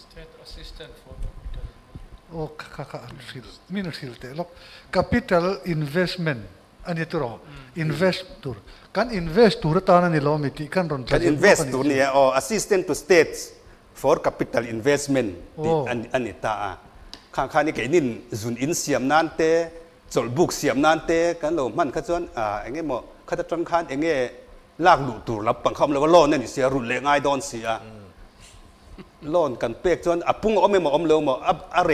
State Assistant for โอ้ข้าฟิลมินฟิลเตล็อก capital investment อันนี้ตัว investor การ investor ตานันนี่เราไม่ตีกันรอนการ investor เนี่ยassistant to states for capital investment อันนี้ตาข้างนี่แกนินจุนอินเสียมนานเตจลบุกเสียมนานเตกันเรามันขจรเงี้ยหมอข้าจะจังคันเงี้ยลากหลุดตัวรับปังคำเลยว่าโลนนี่เสียรุนแรงง่ายโดนเสียโลนกันเปียกจนปุ่งไม่หมอเลวหมออะไร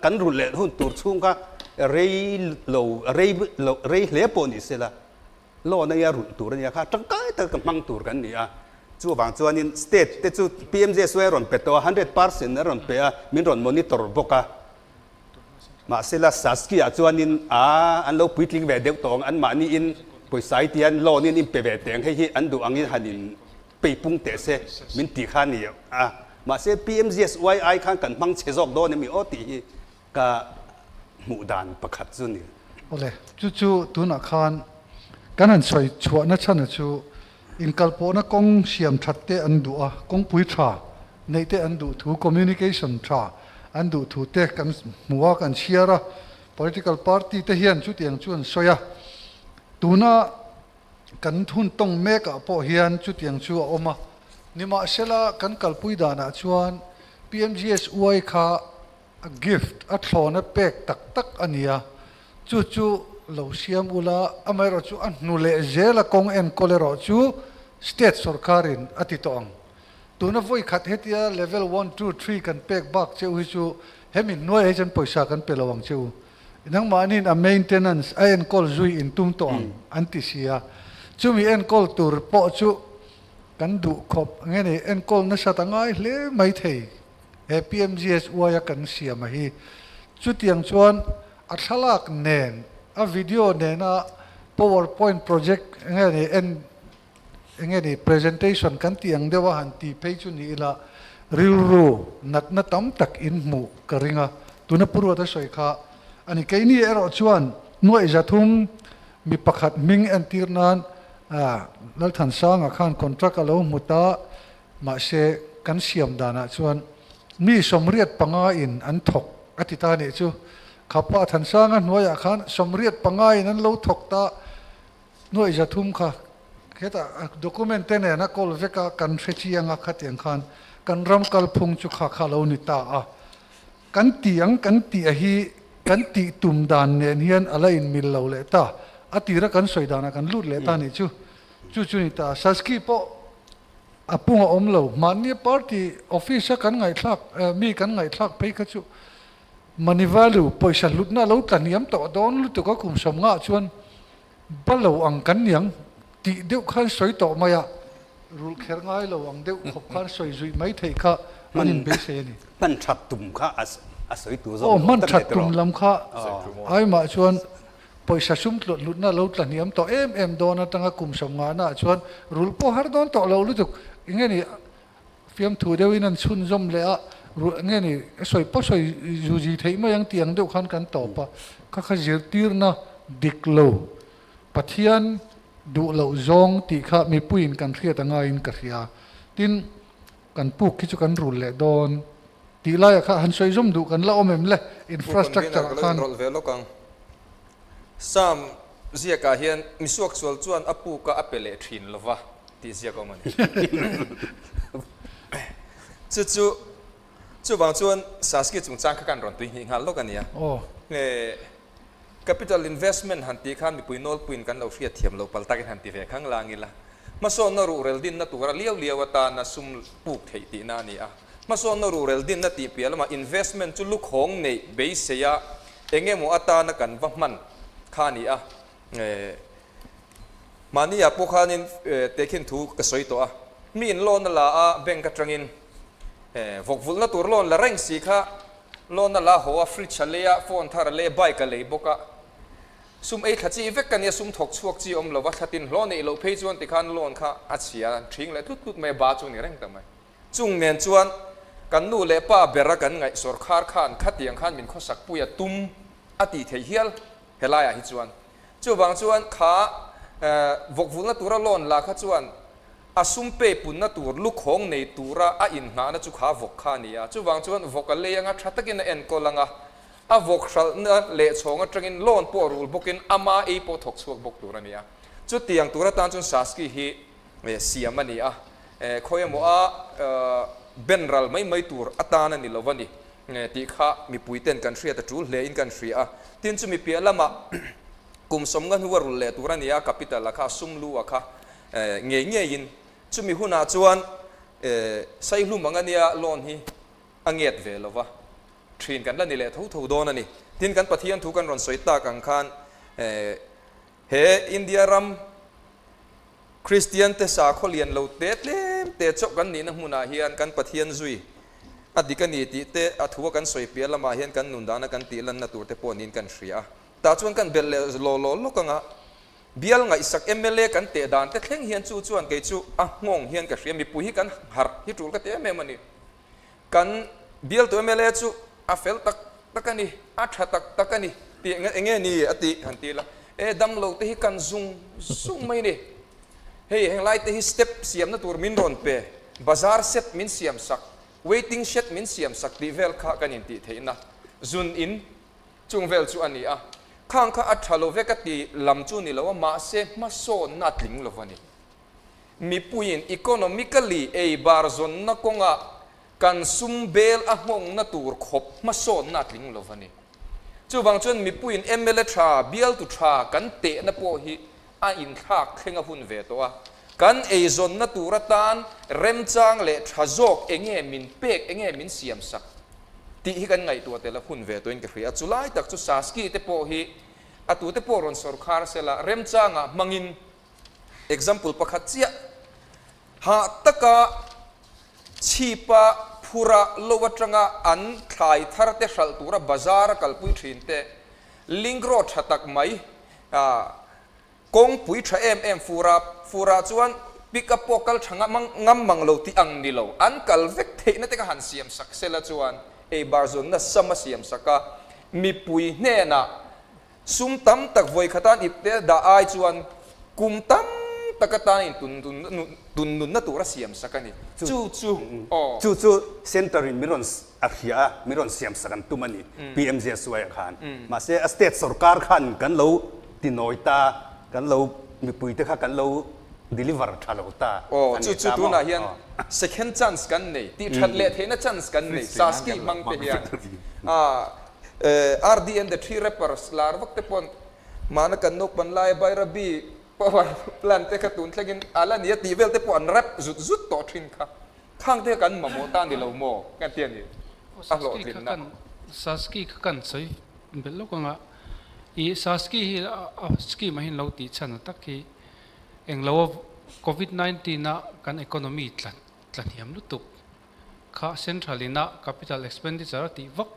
กันรุนแรงหุ่นตัวชุ่งก็เรย์เลี้ยปนี่เสียละโลนนี่รุนตัวนี่ค่ะจังก็แต่กำลังตัวกันนี่จู่บางจวนนินสเตทแต่จู่ PMJ สวยรอนเป็ดตัว 100% นะรอนเป็ดมินรอนมอนิเตอร์บกมาเสละสัสกี้จวนนินอันเราพิจลิงเวเดียวตองอันมานี่อินไปสายเตียนโลนี่อินเปเวเตียงให้อันดูอันนี้หันินไปปุ่งเตะเสมินตีข้านี่มาเส PMJ สวยไอข้างกันมังเชจอกโดนมีโอตีก็หมู่ด่านประคัดจุนี่โอเคจู่ตัวนักขันกันนั่นสวยชัวนัชนะจู่อินคัลโปนะกงเสียมชัดเตอันดูกงปุยชาในเตอันดูถูก communication ชาอันดูถูกเตกันมัวกันเชียร์ political party เตเฮียนชุดอย่างชวนสวยตัวน่ะกันทุนต้องเมกะพอเฮียนชุดอย่างชัวออกมานี่มาเสละกันคัลปุยดานะชวน PMGS อวยค่ะ gift อัตโนนะเป็กตักอันนี้จู่เราเสียมอุลาอเมริกาอันนุเลเจลกงเอ็นโคเลโรจูสเตทสุรคารินอติตองตัวนั้นvuiขัดเหตุยาเลเวล1 2 3กันเป็กบักเจ้าหิจูเฮมินน้อยให้ฉันปล่อยชากันเปลวังเจ้านังมานี่นะ maintenance ไอเอ็นโคลจุยอินตุ้มตองอันติเสียจูมีเอ็นโคลตัวปอจูกันดูขบงั้นเอ็นโคลนั่นสัตย์ง่ายเลยไม่เท PMGS วัยกันเสียมาฮีจุดยังชวนอัตลักษณ์เน้นวิดีโอเน้นPowerPoint project นี่ presentation กันที่ยังเดียวหันที่เพจนี้ละริวรูนัดตั้มตักอินหมู่กริงะตัวนับปรัวที่สวยค่ะอันนี้แค่นี้ชวนหน่วยจัตุมมีประคัดมิงอันที่นั้นแล้วท่านสร้างอาคารคอนแทรคเราหมดตามาเชกันเสียมดานะชวนมีสมเรียดปังอินอันถกอธิตานี่จูขับว่าท่านสร้างหน่วยอาคารสมเรียดปังอินนั้นเราถกตาหน่วยจัตุมค่ะแค่แต่ด็อกิเมนต์เนี่ยนะก็เวกกันเฟชียังขัดยังขันกันรำกัลพงจุกขาเรานิตากันตียงกันตีฮีกันตีตุ่มดานเนี่ยเฮียนอะไรอินมิลเราเลยตาอติระกันสวยดานะกันลุดเลยตานี่จูนิตาสัสกีโปอปุ่งอมเรามันเนี่ยปาร์ตี้ออฟฟิศกันไงทักมีกันไงทักไปก็จูมันนี่วาลูปอยฉันลุดน่าเราตันยำต่อดอนลุดตัวก็คุมสมงะชวนบ้าเราอังกันยังตีเดียวขันสวยต่อมาอะรูเขียนง่ายเราอังเดียวขบขันสวยจุยไม่เทค่ะมันอินเบสนี่มันชัดตุ่มค่ะสวยตัวมันชัดตุ่มลำค่ะไอ้มาชวนปอยสุ่มหลุดน่าเราตันยำต่อโดนตั้งกุมสมงานะชวนรูปพอหาโดนต่อเราลุดอย่างเงี้ยนี่ฟิล์มถูเดียวนั่นชุนจมเลยอะรู้อย่างเงี้ยนี่สวยพอสวยยูจีเทมายังเตียงเดียวขันกันต่อปะก็ขยิบตีร์นะดิกโลปัทยันดูเราจงตีข้ามีปุ่นกันเรียตั้งไงอินกันเรียตินกันปุกคิดกันรุนเลยโดนตีไล่ข้าหันสวยจมดูกันละอมเอ็มเลยอินฟราสตรักเจอร์กันซ้ำเสียกาเฮียนมิสวกสวลจวนอปูก็อเปเลทินลวะที่เสียก็มันจู่บางจวนสาสกิจจงจ้างกันรอนตัวหิงหันโลกันเนี่ยcapital investment หันตีข้ามมีปุยโนลปุยกันเราเสียเทียมเราปัลตากันหันตีเวข้างล่างนี่ละมาโซนนรูเรลดินนัตัวเลี้ยวตานะซุมปุกเทตีนานี่มาโซนนรูเรลดินนัตีเปียแล้วมา investment จุลุกของในเบสเซียเองเงมัวตานะกันวังมันข้านี่มานี่พวกข้านี่เตคินถูกกระสอยตัวมีอินโลนละแบ่งกระตรังอินวกวุลนัตัวโลนละแรงสีข้าโลนละหัวฟริชเลียฟอนทาร์เล่ใบกันเลยบกะซุมขัดจีเวกกันเนี่ยซุมถกชวกจีอมเราว่าขัดินโลนเราเพจวนติขันโลนข้าอาเซียทิ้งเลยทุกไม่บาจุนี่แรงทำไมจุงเนียนจวนกันนู่เล่ป้าเบรกันไงสอร์คาร์ขันขัดยังขันมินข้อสักปุยตุ้มอติเทียลเฮลายฮิจวนจู่บางจวนข้าวกวุลนัตัวโลนละขัดจวนอาซุมเปปุ่นนัตัวลูกของในตัวระอินหานะจู่ข้าวกข้านี่จู่บางจวนวกเลียงอ่ะชัดตะกินเอ็นโกลังวกชัลเนเละชงจังอินโลนปอรูลบกินอามาอีปอถกสวกบกตัวนี่จุดเตียงตัวตันจุนสาสกีฮีเสียมันนี่คอยมัวเบนรัลไม่ตัวอัตานันนี่ละวันนี้ตีข้ามีปุยเต้นกันเสียแต่จูเลอินกันเสียทินจุมีเปียละมากุมสมกันหัวรุลเลตัวนี่กัปิตาละข้าซุมลูอะข้าเงี้ยยินจุมีหุนาจวนใส่ลุ่มมังนี่โลนฮีอังเกตเวลวะทรีนกันแล้วนี่แหละทุกโดนนี่ทินกันปะเทียนทุกันรอนสวยตากังคานเฮอินเดียรัมคริสเตียนเตสาขเลียนเราเตะเล่มเตะจบกันนี่นะมุนาเฮียนกันปะเทียนจุยอดีกันนี่ตีเตะอัฐวกันสวยเปียละมาเฮียนกันนุนดานะกันตีลันนะตัวเตปอนินกันเสียตาชวนกันเบลเลโลกังเบียลไงสักเอเมเลกันเตะดานเตะเข่งเฮียนจูจวนเกจูงงเฮียนกันเสียมีปุยกันหาฮิจูกันเตะเมมันนี่กันเบียลตัวเอเมเลจูเฟลตักกันนี่ชัดตักกันนี่ตีเงี้ยนี่อติหันตีละดังเราเตะกันซุงไม่นี่เฮ้ยไล่เตะสเต็ปเสียมนะตัวมินรอนเปบาซาร์เซตมินเสียมสักเวทิงเซตมินเสียมสักดีเวลข้ากันนี่ตีเทนะซุนอินจุงเวลจูอันนี้ข้างข้าอัดฮัลโลเวกตีลำจูนี่แล้วว่ามาเซมาโซนัดลิงแล้ววันนี้มีปุยนอีโคโนมิคลีบาร์ซอนนักงะกันซุมเบลอะมงนัตูร์ขบมาโซนนัดลิงโลฟันนี่จู่บางจวนมีปุ่นเอเมเลทราเบลตุทรากันเตะนับโอฮิอินทักเข่งหุ่นเวตัวกันซอนนัตูร์ตันเริ่มจางเลทราโจกเงี้ยมินเป็กเงี้ยมินเสียมสักตีกันไงตัวแต่ละหุ่นเวตัวอินกับเรียจุไลตักจุสาสกีเตปโอฮิตัวเตปโอรอนสอร์คาร์เซล่าเริ่มจางมังอิน example ประคัตเจียหาตะกาชีปะผ phura lowa tanga an thlai thar te hral tura bazar kalpui thin te lingro thatak mai kong pui tha em fura chuan pick up pokal thanga ngam manglo ti ang ni lo an kal vek theina te ka han siam saksela chuan e barzon na sama siam saka mi pui hne na sum tam tak voi khatan ipte da ai chuan kum tam takatan in tun na tura siam sakani chu center in miron akhia miron siam sakan tumani PMJ suai khan ma se state sarkar khan kan lo tinoita kan lo mi pui te kha kan lo deliver thalo ta chu tu na hian second chance kan nei ti that le thena chance kan nei saski mang te hian RDN the three rappers lar wak te pon mana kan nok ban lai bai rabi power plan te ka tun thlagin ala nia ti vel te pon rap zut to thin kha khang te kan mamo ta ni lo mo kan tian ni a lo thin na saski kan sei bel lo ka i saski hi ski ma hin lo ti chan tak ki eng lo COVID-19 na kan economy tlan hiam lu tuk kha centralina capital expenditure ti vak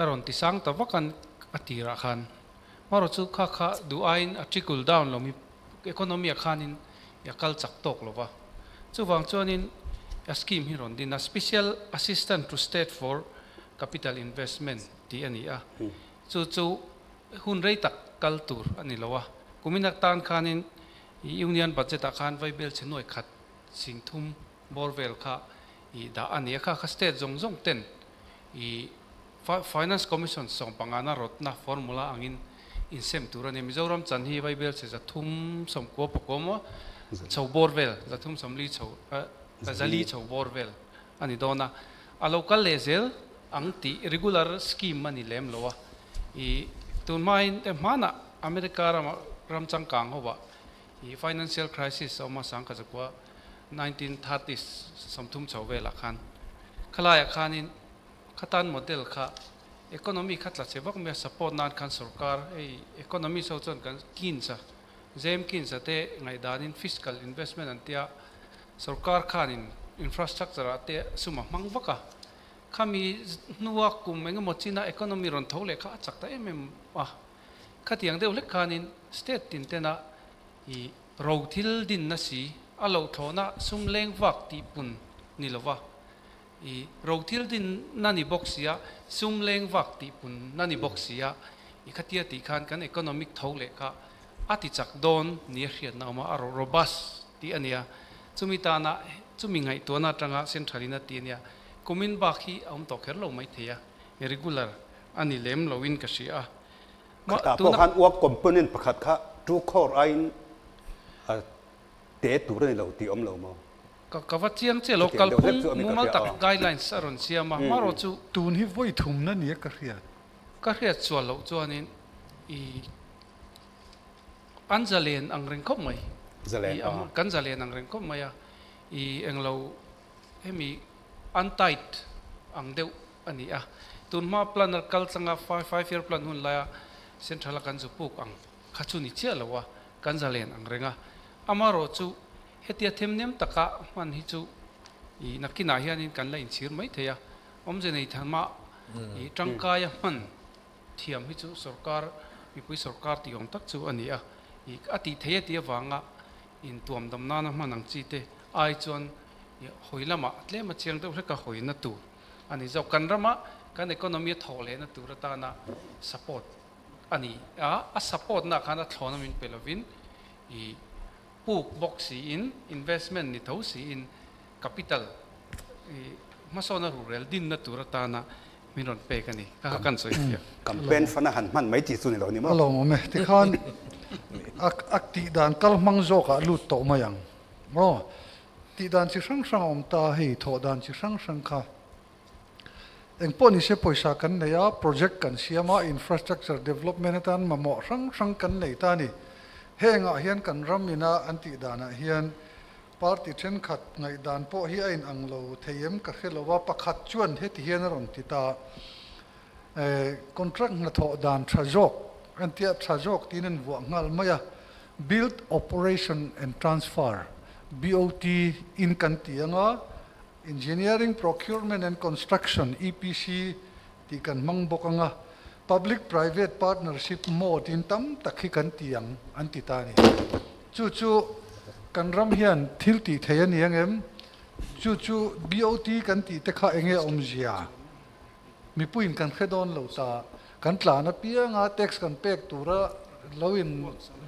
aron ti sang ta vakan atira khan maro chu kha du ain a trickle down lo mi economy khanin ya kal chak tok lo wa chu wang chuanin a scheme hi ron din a special assistant to state for capital investment ti ani a chu hun rei tak kaltur ani lo wa kuminak tan khanin union budget khan vai bel chenoi khat singthum borvel kha I da ania kha state zong ten I finance commission song pangana rotna formula angin insem turani Mizoram chan hi vai bel se za thum som ko pokomo chau borvel za thum som li chau zali chau borvel ani dona a local level ang ti regular scheme mani lem lowa I tun main mana America ram chang kang howa I financial crisis oma sang ka zakwa 1930s samthum chawela khan khalaya khanin khatan model kha economy khatla chewak me support nan khan sarkar ei economy so chon kan kinsa jem kinsa te ngai danin fiscal investment antia sarkar khanin infrastructure ate suma mangwaka khami nuwa kum menga mochina economy ron thole kha chakta em khatiang deuh le khanin state tin tena I rothil din na si alo thona sumleng wak ti pun nilawa I rothil din nani boxia sumleng wak ti pun nani boxia I khatia ti khan kan economic thole ka ati chak don ni hriat na ma aro robust ti ania chumita na chumi ngai to na tanga centralina ti ania kumin ba khi am to kher lo mai theya regular ani lem lowin ka sia ma tu khan work component pakhat kha tu core ain te tur ni lo ti om lo mo ka wa chiang che local pung mumal tak guidelines aron sia ma maro chu tun hi voi thum na ni ka riat chwa lo chuanin I anjalen ang reng khop mai kan jalen ang reng khop mai I englo hemi untight ang deu ani tun ma plan kal changa 5 year plan hun la central kan zu puk ang khachuni che lawa kan jalen ang renga amaro chu hetia themnem taka man hi chu I nakina hianin kan lain chir mai theya omje nei thanma I tangkaya man thiam hi chu sarkar mi pui sarkar ti ong tak chu ania I ati theya ti wanga in tuam damna na manang chi te ai chon hoilama tlema chiang te ka hoina tu ani zo kan rama kan economy thole na tu rata na support ani a support na khana thlona min pelovin I puk boxi in investment ni thosi in capital masona rural din na turata na minon pe kani ka kan soi campaign fana han man mai ti chu ni lo ni ma lo mo me ti khan akti dan kal mang zo ka lut to mayang ti dan chi sang om ta hi tho dan chi sang kha eng poni se poisa kan ne ya project kan siama infrastructure development tan ma mo sang kan nei ta ni henga hian kan ramina anti dana hian party chen khat ngai dan po hi ain anglo theim ka khelowa pakhat chuan he ti hian ron ti ta contract na tho dan thajok antia thajok tinen wa ngal maya build operation and transfer BOT in kan tianga engineering procurement and construction EPC ti kan mang bokanga public private partnership mo tin tam takhi kan tiang antitani chu kan ram hian thil ti theyan yangem chu BOT kan ti te kha enge omzia mi puin kan khedon lo ta kan tlana pianga tax kan pek tura loin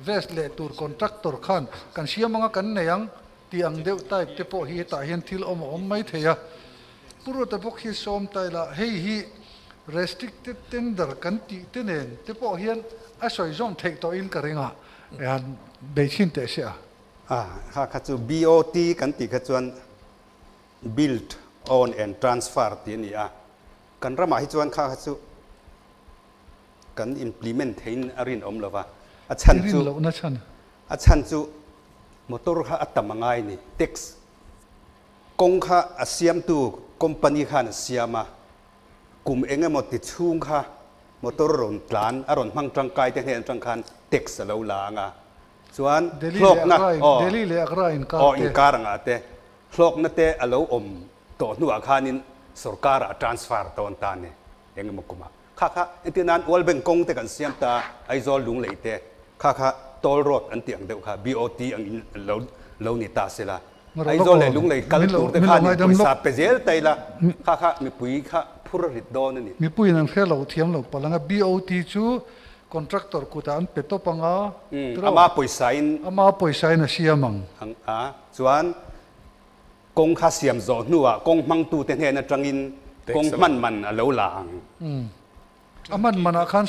vest le tur contractor khan kan siamanga kan neyang tiang deu tai te po hi ta hian thil om mai theya puro ta bok hi som tai la hi restricted tender kan ti tenen te po hian a soi zom thei to in karinga yan beichin te sia kha chu BOT kan ti kha chuan build own and transfer ti ni a kan rama hi chuan kha chu kan implement thein arin om lova a chan chu lo na chan a chan chu motor kha atamangai ni tax kong kha asiam tu company khan siama kum enga moti chung kha motor ron tlan aron mang tangkai te hen tangkhan tax lo la nga chuan hlok na Delhi le agra in ka in karanga te hlok na te alo om to nu akhanin sarkar a transfer ton ta ne enga mokuma kha entinan world bank kong te kan siam ta aizol lung leite kha toll road an tiang deuh kha BOT ang lo ni ta sela aizol le lung lei kal tur te kha ni paisa pezel taila kha mi pui kha phur rit don ni mi pui nan khelo thiam lo palanga BOT chu contractor kuta an peto panga ama poisa in a siamang ang chuan kong kha siam zo nuwa kong mang tu te hen atangin kong man alo lang aman mana khan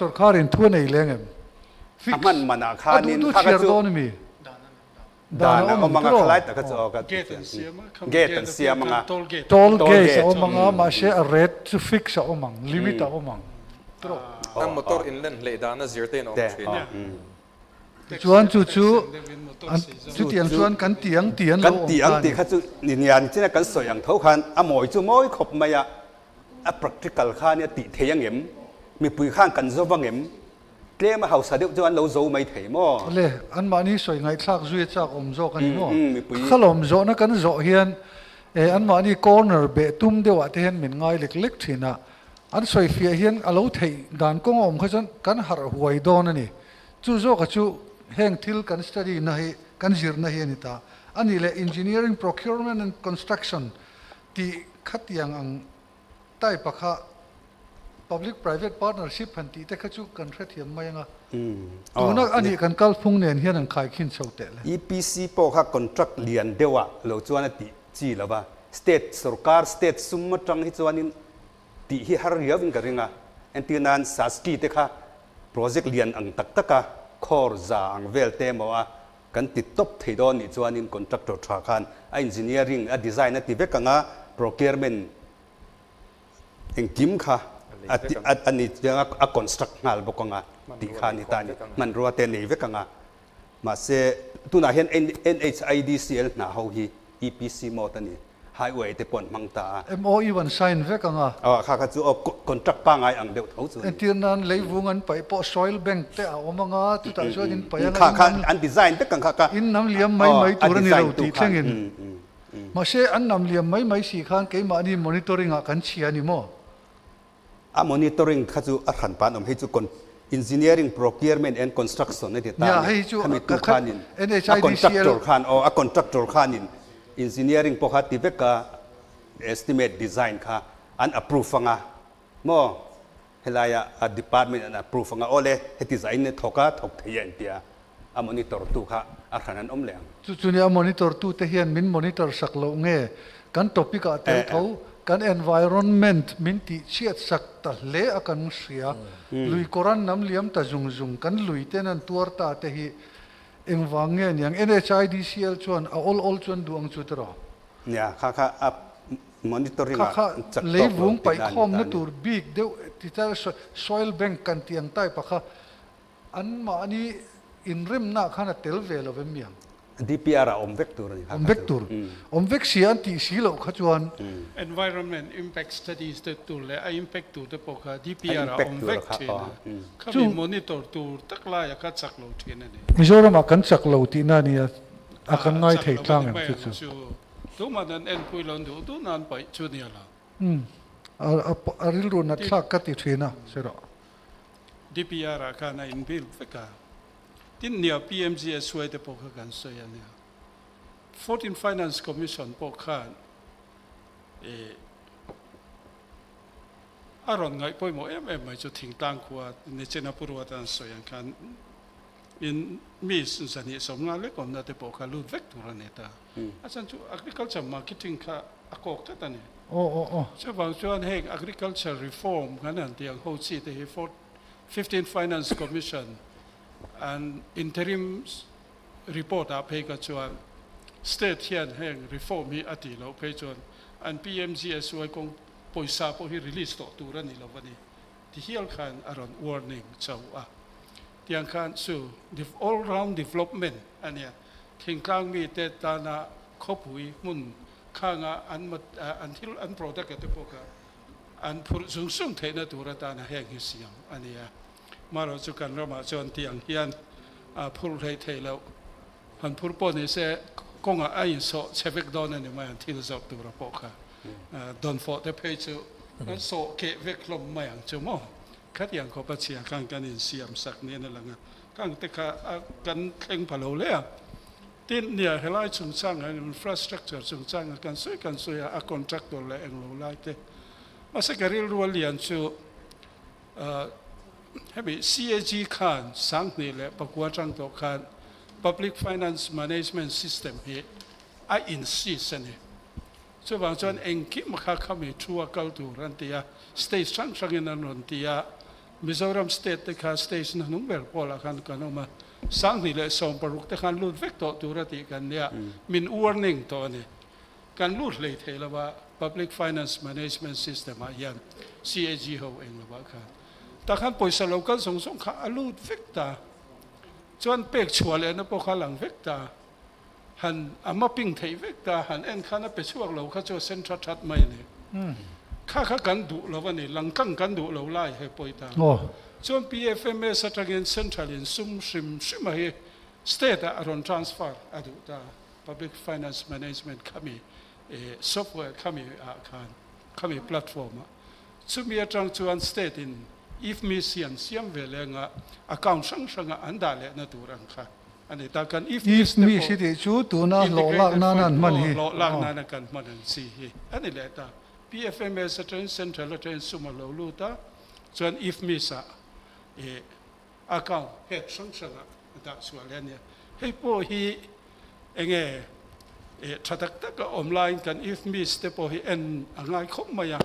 sarkarin thu nei lengem aman mana khanin kha chu don mi dana omanga khalai ta ka chu ka gate an siama nga toll gate omanga ma she a rate to fix omang limit omang tro ang motor inland le dana zirte no chuan chu tiang chuan kan tiang lo ti kha chu nian china kan soyang tho khan amoi chu moi khop maya a practical khan ya ti theyang em mi pui khan kan zowangem tlema hausa deuh chuan lo zo mai thei mo le an mani soi ngai thlak zui chak om zo kan mo khalom zo na kan zo hian an mani corner be tum dewa te hen min ngai lek thina an soi fia hian alo thei dan kong om khajan kan har huai don ani chu zo ka chu heng thil kan study na hi kan zir na hi ani ta ani le engineering procurement and construction ti khatiang ang tai pakha public private partnership han ti te khachu kan thiam mai nga tuna ani kan kal phung nen hian an khai khin chote le EPC po kha contract lian dewa lo chuan ti chi lawa state sarkar state summa tang hi chuanin ti hi har riawin ka ringa entinan saski te kha project lian ang taka khor za ang vel te mo a kan ti top theidon ni chuanin contractor tha khan a engineering a design a ti vekanga procurement engkim kha ani a construct ngal bokanga ti khani tani man ruate nei vekanga ma se tuna hian NHIDCL na ho hi EPC mo tani highway te pon mangta MOE wan sign vekanga kha chu contract pa ngai ang deuh tho chu entinan leivungan pai po soil bank te a omanga tu ta so in payang kha an design te kang kha in nam liam mai turani lo ti thlengin ma se an nam liam mai si khan ke ma ni monitoring a kan chi ani mo a monitoring kha chu a khan pan om he chu engineering procurement and construction ne ta kami tu khanin a contractor khanin engineering po kha tiveka estimate design kha an approve anga mo helaya a department an approve anga ole he design ne thoka thok theyan tia a monitor tu kha a khanan omleng chu ni a monitor tu te hian min monitor saklo nge kan topic a tel tho kan environment min ti chiat sak ta le akan sia lui koran nam liam ta zung kan lui ten an tuar ta te hi engwange yang NHIDCL chuan a all chuan duang chu tro ya kha a monitoring kha leivung pai khom na tur big de tita soil bank kan tiang tai pakha an ma ani in rem na khana tel vel of miang DPR om vector ni om vec si anti silo khachuan environment impact studies te tur le a impact tu te poka DPR om vec chu monitor tur takla ya ka chaklo thina ni Mizoram kan chaklo ti na ni akan ngai thei tlang em chu tu mà nên en pui lon du tu nan pai chu nia la aril ru na thak ka ti thina sero DPR a kana in bil feka tin nia PMGS suai te po kan so ya nia 14 Finance Commission po khan aron ngai poi mo mai chu thing tang khuwa ne chena purwa tan so yang khan in mis sani som nga le kom na te po kha lut vek tur neta asan chu agriculture marketing kha akok ta tani so bang chuan heng agriculture reform kanan tiang ho chi te 15 Finance Commission and interim report a pe ka chuan state hian heng reform hi ati lo pe chuan and PMGS wai kong poisa po hi release to tur ni lo wani ti hial khan aron warning chau a tiang khan su all round development ania thing kang mi te ta na khopui mun khanga an thil an product te poka an phur sung sung the na tur ta na heng hi siam ania maro chu kan roma chon tiang hian a phur thei lo han phur po ni se konga ai so chevek don ani ma thil zok tur poka don for the page chu so ke vek lom ma yang chu mo khat yang ko pa chia kang kan in siam sak ne na langa kang te kha kan thleng phalo le tin nia helai chung chang an infrastructure chung chang kan soi a contractor le eng lo lai te ma se garil rualin chu hebi CAG khan sang ni le pakwa chang to khan public finance management system hi I insist ani so bang chuan engki makha khami thua kal tu ran tia state sang in an ron tia Mizoram state te kha station nung ber pola khan kanoma sang ni le som paruk te khan lut vek to tu rati kan nia min warning to ni kan lut le thela ba public finance management system a yan CAG ho eng lo ba kha ta khan poisa local song song kha alut vek ta chuan pek chhual na po kha lang vek ta han ama ping thei vek ta han en khana pe chuak lo kha chu central that mai ne kha kan du lo wani langkang kan du lo lai he poita chuan PFMA satagin central in sum shim hi state aron transfer adu ta public finance management kami software kami kami platform sumi atang chuan state in if mi siam velenga account sang anda le na turang kha ani ta kan if mi si ti chu tu na lo lak na nan man hi lo lak na kan man si hi ani le ta PFMA certain central train suma lo lu ta chuan if mi sa account head sang ta sualenia hei po hi enge thatak tak online kan if mi ste po hi en angai khop maya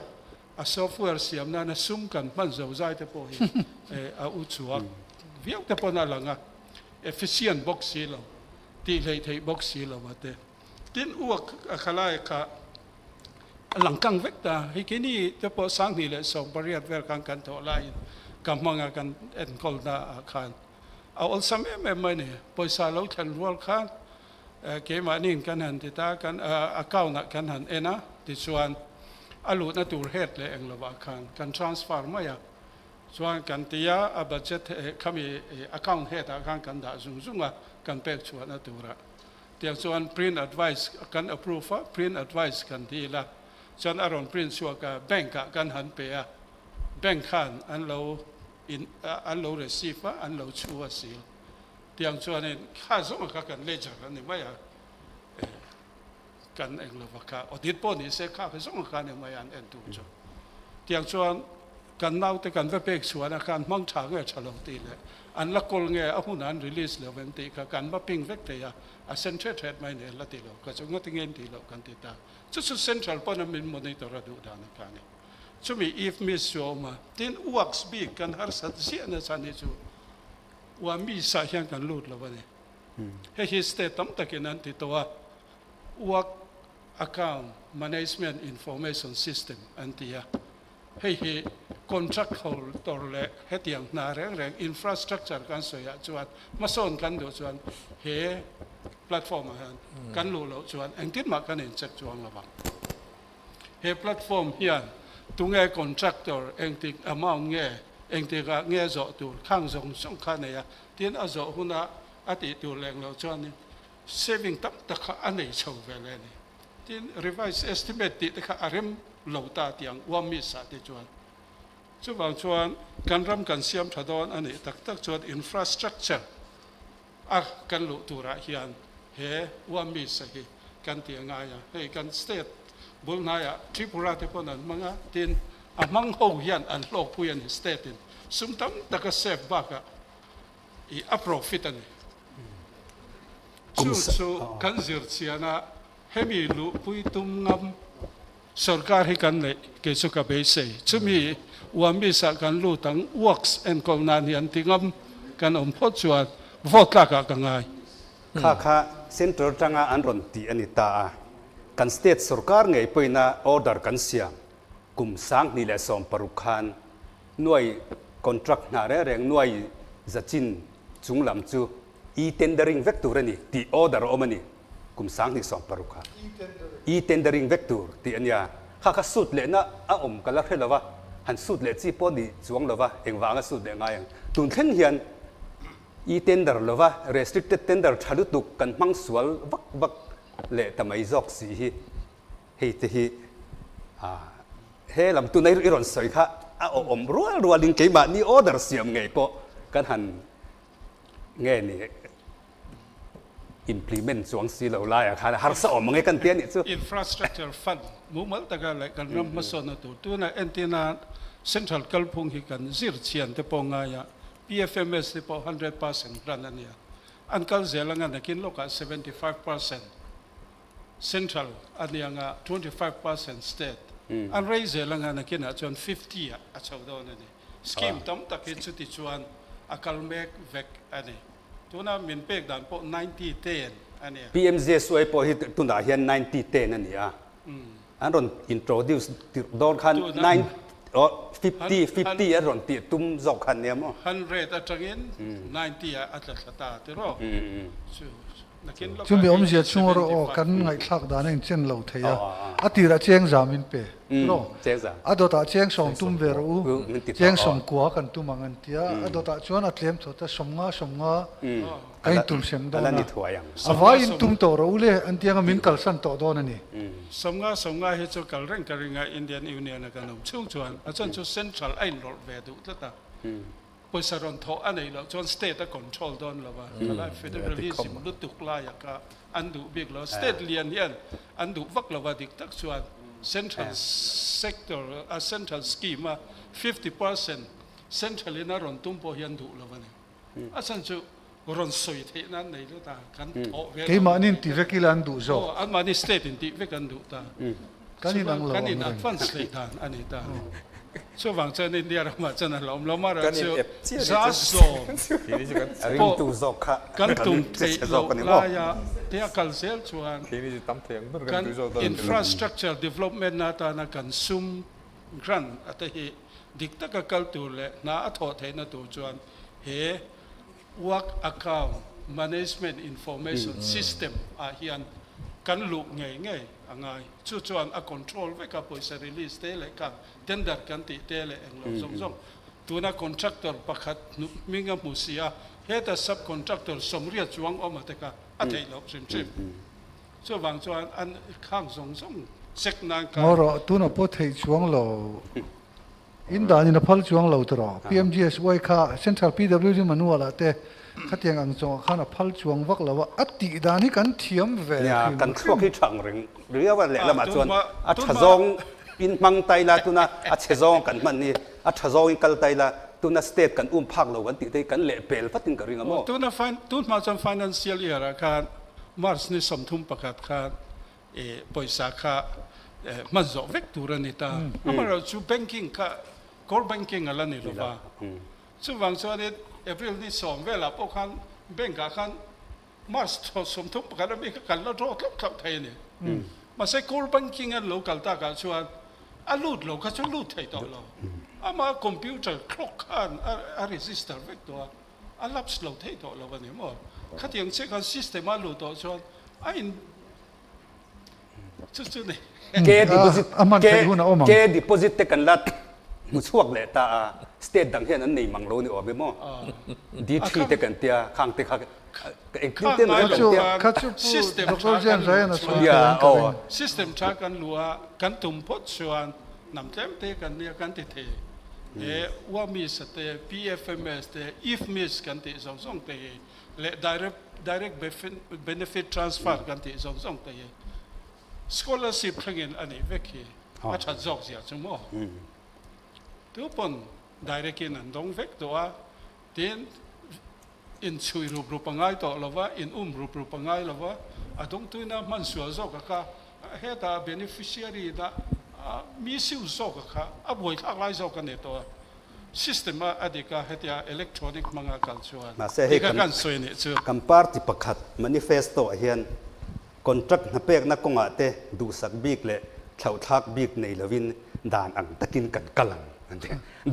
a software siam na sum kan man zo zai te po hi a u chuak viau te po na langa efficient box si lo ti lei thei box si lo mate tin uak a khalai kha langkang vekta hi kini te po sang ni le som pariat ver kan tho lai kamanga kan en kol na khan a ol sam em ne poisa lo thel wal khan ke ma nin kan han ti ta kan account kan han ena ti chuan alu na tur het le eng lo ba khan kan transfer ma ya chuan kan tia a budget kami account het a kan da zunga kan pek chuan na tura tiang chuan print advice kan approve print advice kan ti la chuan aron print chuak bank kan han pe a bank khan an lo receive an lo chua sil tiang chuan in kha zong ka kan ledger ani ma ya kan eng lo ka audit po ni se kha zong ka ne ma yan en tu chu tiang chuan kan nau te kan ve pek chuan kan mang tha nge chalo ti le an la kol nge a hun an release le ven ti ka kan ba ping vek te ya a central thread mai ne la ti lo ka chung ngot ngen ti lo kan ti ta chu central po na min monitor du da na ka ni chu mi if mi so ma tin works bi kan har sat si na sa ni chu wa mi sa hian kan lut lo ba ni he hi state tam takin an ti to wa work account management information system an ti ya hei contract holder le hetiang na reng infrastructure kan so ya chuan mason kan do chuan he platform han kan lo chuan engtit ma kan in check chuang la bang he platform hian tunge contractor engtik amount nge engtika nge zo tur khang zong song khan ya tin a zo huna ati tur leng lo chuan ni saving tam taka anei chau vele ni tin revised estimate ti taka arem lauta tiang wami sa ti chuan chu wang chuan kan ram kan siam thadon ani tak tak chuan infrastructure kan lu tura hian he wami sa hi kan ti nga ya he kan state bul na ya tripura te ponan manga tin amang ho hian an lok puyan state in sumtam taka save baka I a profit ani so kan zir chiana hemi lu pui tum ngam sarkar hi kan le ke chu ka be sei chumi wami sa kan lu tang works and kolnan hian tingam kan phot chuan vote la ka ngai kha central tanga an ron ti ani ta kan state sarkar ngei poina order kan siam kum sang ni le som parukhan nuai contract na reng nuai zachin chunglam chu tendering vector ani ti order omani kum sang ni som parukha tendering vector ti ania kha sut le na a kala khelawa han sut le chi po di chuang lova engwanga sut le ngai tun khen hian tender lova restricted tender thadu tuk kan mang sual vak le tamai jok si hi hei te hi he lam tu nai ron soi kha rualin ke ma ni order siam ngei po kan han nghe ni implement chuang si lo la ya kha har sa nge kan tian ni chu infrastructure fund mu mal ta ga le kan ram ma so na tu na antenna central kalphung hi kan zir chian te po nga ya pfms te po 100% ran ania an kal zelanga na kin loka 75% central ania nga 25% state an raise zelanga na kin a chon 50 a chau do na ni scheme tam ta ki chu ti chuan akal mek vek ani tuna min pek dan po 90-10 ani PMJ suai po hi tunda hian 90-10 ani an ron introduce don khan 50 ron ti tum zok khan ne mo 100 atangin 90 atla te ro chu mi zia chungro o kan ngai thak dan en chen lo theya atira cheng zamin pe ro cheng za adota cheng som tum ve ro cheng som kwa kan tu mangan tia adota chuan atlem thota somnga ai tum sem da ala ni thuayang avai in tum to ro le an tianga min kal san to don ani somnga he chu kal reng karinga Indian Union ka nom chung chuan achan chu central ain rol ve du ta poisa ron tho anei lo chon state a control don lo ba kala federalism lu tuk la ya ka andu big lo state lian hian andu vak lo ba dik tak chuan central sector a central scheme 50% central in a ron tum po hian du lo ba ni asan chu ron soi the nan nei lo ta kan tho ve ke ma nin ti vekilan du zo an ma ni state in ti ve kan du ta kanin ang lo kanin advance le dan ani ta so wang chen India ma chen lo ma ra chu za so ring tu zok kha kan tum te lo la ya te kal sel chuan Kini tam theng ber kan kan tu zo da infrastructure development na ta na kan sum grant ata hi dikta ka kal tu le na a tho the na tu chuan he work account management information system a hian kan lu nge angai chu chuan a control ve ka poisa release te le ka tender kan ti te le englo zong tuna contractor pakhat minga musia heta subcontractor somria chuang oma te ka a thei lo sim so wang chuan an khang zong sek nan ka ngoro tuna po thei chuang lo in da ni na phal chuang lo tro PMGS wai kha central PWD manual te khatiang ang chong khana phal chuang vak lawa ati dani kan thiam ve ya kan thok hi thang ring ria wa le lama chuan a thazong in mang tai la tuna a chezong kan man ni a thazong in kal tai la tuna state kan phak lo kan ti te kan le pel fatin ka ringa mo tuna chon financial year kan mars ni somthum pakat khan poisa kha manzo vek turani ta amara chu banking ka core banking ala ni lo ba chu wang chuan April ni som vela po khan bank khan mars tho som thup kan mi kan la ro klap thai ni ma se core banking an local ta ka chuan a lut lo ka chu lut thai to lo ama computer clock khan a register vek to a lap slow thai to lo ba ni mo khatiang che kan system a lut to chuan a in chu ni ke deposit te kan lat mu chuak le ta state dang hian an nei mang lo ni obe mo D3 te kan tia khang te kha include ngai na lo kan kha chu system Dr. James Ryan na chu ya oh system cha kan lua kan tum pot chuan nam tlem te kan nia kan ti the wa mi sa te PFMS te if miss kan ti song song te le direct benefit transfer kan ti song song te scholarship thangin ani vekhi a cha jok sia chumo tu pon direct in an dong vek to a tin in chui ru pangai to lova in ru pangai lova adong tuina man sual zok ka heta beneficiary da mi siu zok ka aboi thak lai zok kan to system adika hetia electronic manga culture ma se he kan soi ni chu kan party pakhat manifesto hian contract na pek na konga te du sak bik le thau thak bik nei lovin dan ang takin kan kalang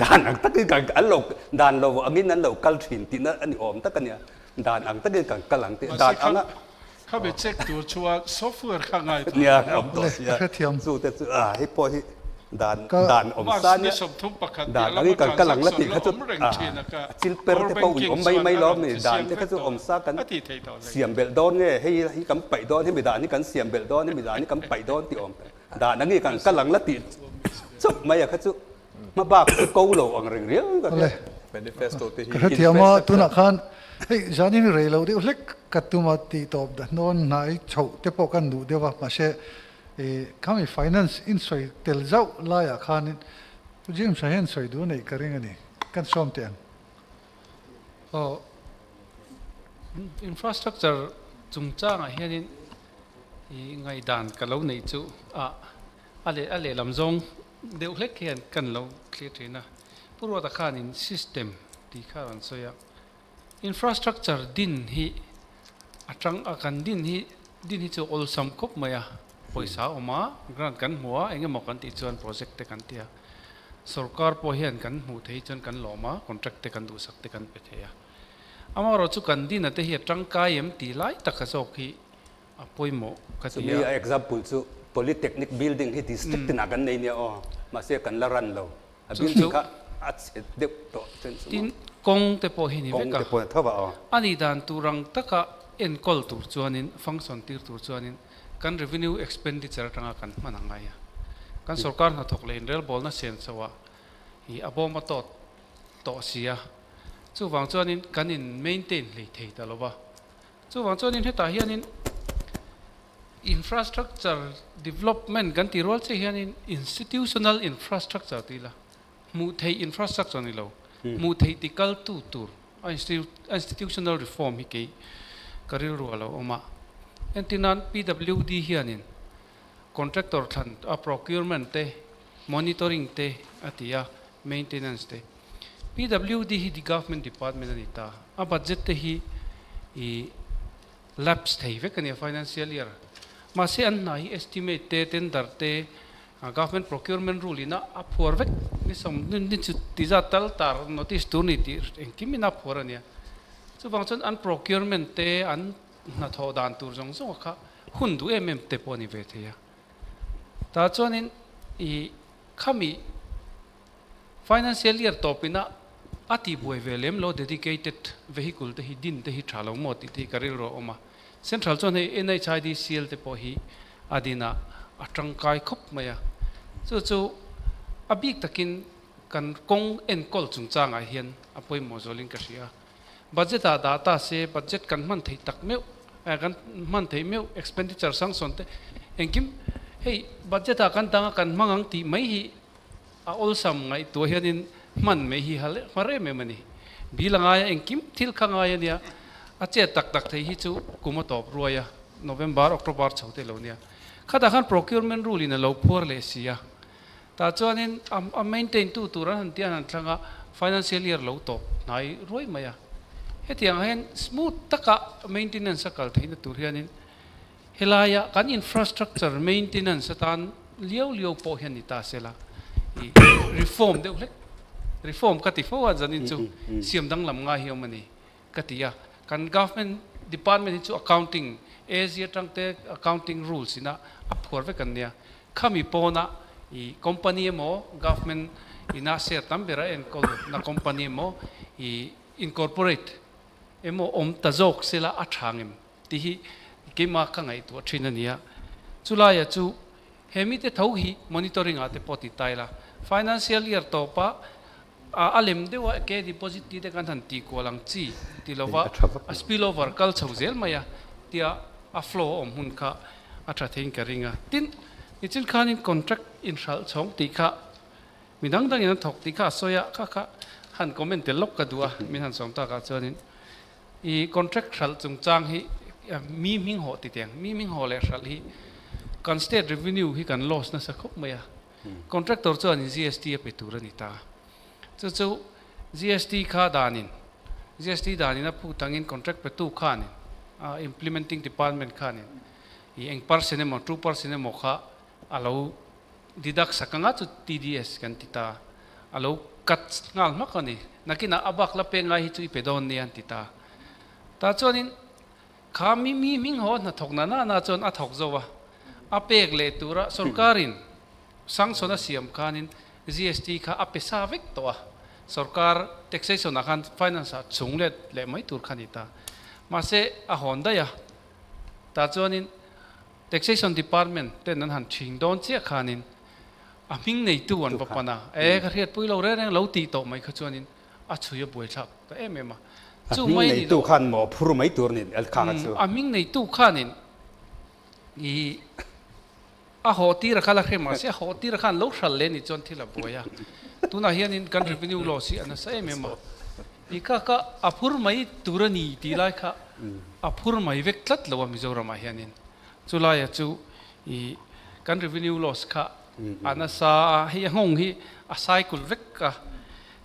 dan ang takin kan alok dan lo angin an lo kal thin tin ani om takania dan ang takin kan kalang te dan anga kha be check tu chua software kha ngai nia om to ya kha thiam zu te chu hi po hi dan om ma sa ni nia som thum pakhat dan ang kan kalang la ti kha chu chil per te pau om mai lo ni dan te kha chu om sa kan ati thei to siam bel don nge hi kam pai don hi mi dan ni kan siam bel don ni mi dan ni kam pai don ti om dan ang kan kalang la ti chup mai kha chu ma ba ko lo ang reng riang ka manifesto te kha hi thiam ma tuna khan hey janin rei lo de lek katuma ti top da non nai chho te po kan du dewa ma se kami finance in soi tel zau la ya khanin jim sa hen soi du nei karing ani kan som te an infrastructure chung changa hianin ngai dan ka lo nei chu ale lamzong deuh hlek hian kan lo clear thina purwa ta khanin system ti kharan soya infrastructure din hi atang akan din hi chu ol sam khop maya poisa oma grant kan hua enge mo kan ti chuan project te kan tia sarkar po hian kan mu thei chuan kan loma contract te kan du sak te kan pe theya amaro chu kan din ate hi atang kai em ti lai takha sok hi apoimo ka so tia mi example chu polytechnic building hi district na kan nei ne ma se kan la ran lo a building ka at de to tin kong te po hi ni kong veka te po thawa ani dan turang taka en kol tur chuanin function tir tur chuanin kan revenue expenditure tanga kan manangaya kan sarkar na thok le rel bol na sen chawa hi aboma to sia chu wang chuanin kan in maintain le thei ta lowa chu wang chuanin heta hianin infrastructure development kan ti rol che hianin institutional infrastructure tila mu thei infrastructure ni lo mu thei tikal tu tur institutional reform hi ke karir rualo oma entinan PWD hianin contractor than a procurement te monitoring te atia maintenance te PWD hi the government department anita a budget te hi lapse thei ve kania financial year ma se an nai estimate te tender te government procurement rule ina a phor vek ni som ni chu ti za tal tar notice tu ni ti engkimina phorania chu wangchon an procurement te an na tho dan tur jong so kha hundu te poni ve theya ta chonin khami financial year topina ati boi velem lo dedicated vehicle te hi din te hi thalo mo ti karil ro oma central chon he NHID CL te po hi adina atangkai khop maya chu abik takin kan kong en kol chung changa hian apoi mozoling ka sia budget data se budget kan man thei tak meu kan man thei meu expenditure sanction te engkim hey budget kan tanga kan mangang ti mai hi a ol sam ngai to hianin man me hi hale mare me mani bilanga engkim thil khanga ya nia ache tak thei hi chu kuma top ruaya November October chaute lo nia khada khan procurement rule in a low poor le sia ta chuanin a maintain tu turan han tian an thlanga financial year lo top nai roi maya hetiang hen smooth taka maintenance kal theina tur hianin helaya kan infrastructure maintenance tan liao po hian ni ta sela reform de reform kati fo janin chu siam dang lam nga hiomani katia kan government department chu accounting Asia tangte accounting rules ina aphor ve kan nia khami pona company mo government ina share tambera en kol na company mo incorporate emo ta jok sela a thangem ti hi ke ma ka ngai tu thina nia chulaya chu hemi te thau hi monitoring ate poti taila financial year to pa alem dewa ke deposit ti de kan han ti ko lang chi ti lova a spillover kal chhozel maya tia a flow hun kha a tha thing ka ringa tin ichin khanin contract in shal chong ti kha midang dang in thok ti kha soya kha han comment te lok ka dua min han som ta ka chonin I contract shal chung chang hi mi ming ho ti teng mi ming ho le shal hi kan state revenue hi kan loss na sa khop maya contractor chuan in GST a pe tur ani ta chu GST kha danin GST danin a pu tangin contract pe tu khan implementing department khan I eng percent mo 2% mo kha alo deduct sakanga chu TDS kan tita alo cut ngal makani nakina abak la pe ngai hi chu pe don ni an tita ta chuanin kha mi ming ho na thokna na chon a thok zowa a pek le tura sarkarin sangsona siam khanin GST kha a pesa vek to a sarkar taxation khan finance chunglet le mai tur khanita ma se a honda ya ta chuanin taxation department ten nan han thing don che khanin a ming nei tu an papana e ka riat pui lo re reng lo ti to mai kha chuanin a chuya boi thak ta em chu mai ni tu khan mo phur mai tur ni al kha chu a ming nei tu khanin I a hoti ra khala khema se hoti ra khan lo shal le ni chon thila boya tuna hianin kan revenue loss hi ana sa em I ka a phur mai turani ti lai kha a phur mai vek tlat lo Mizoram a hianin chulaya chu I kan revenue loss kha ana sa hi hong hi a cycle vek ka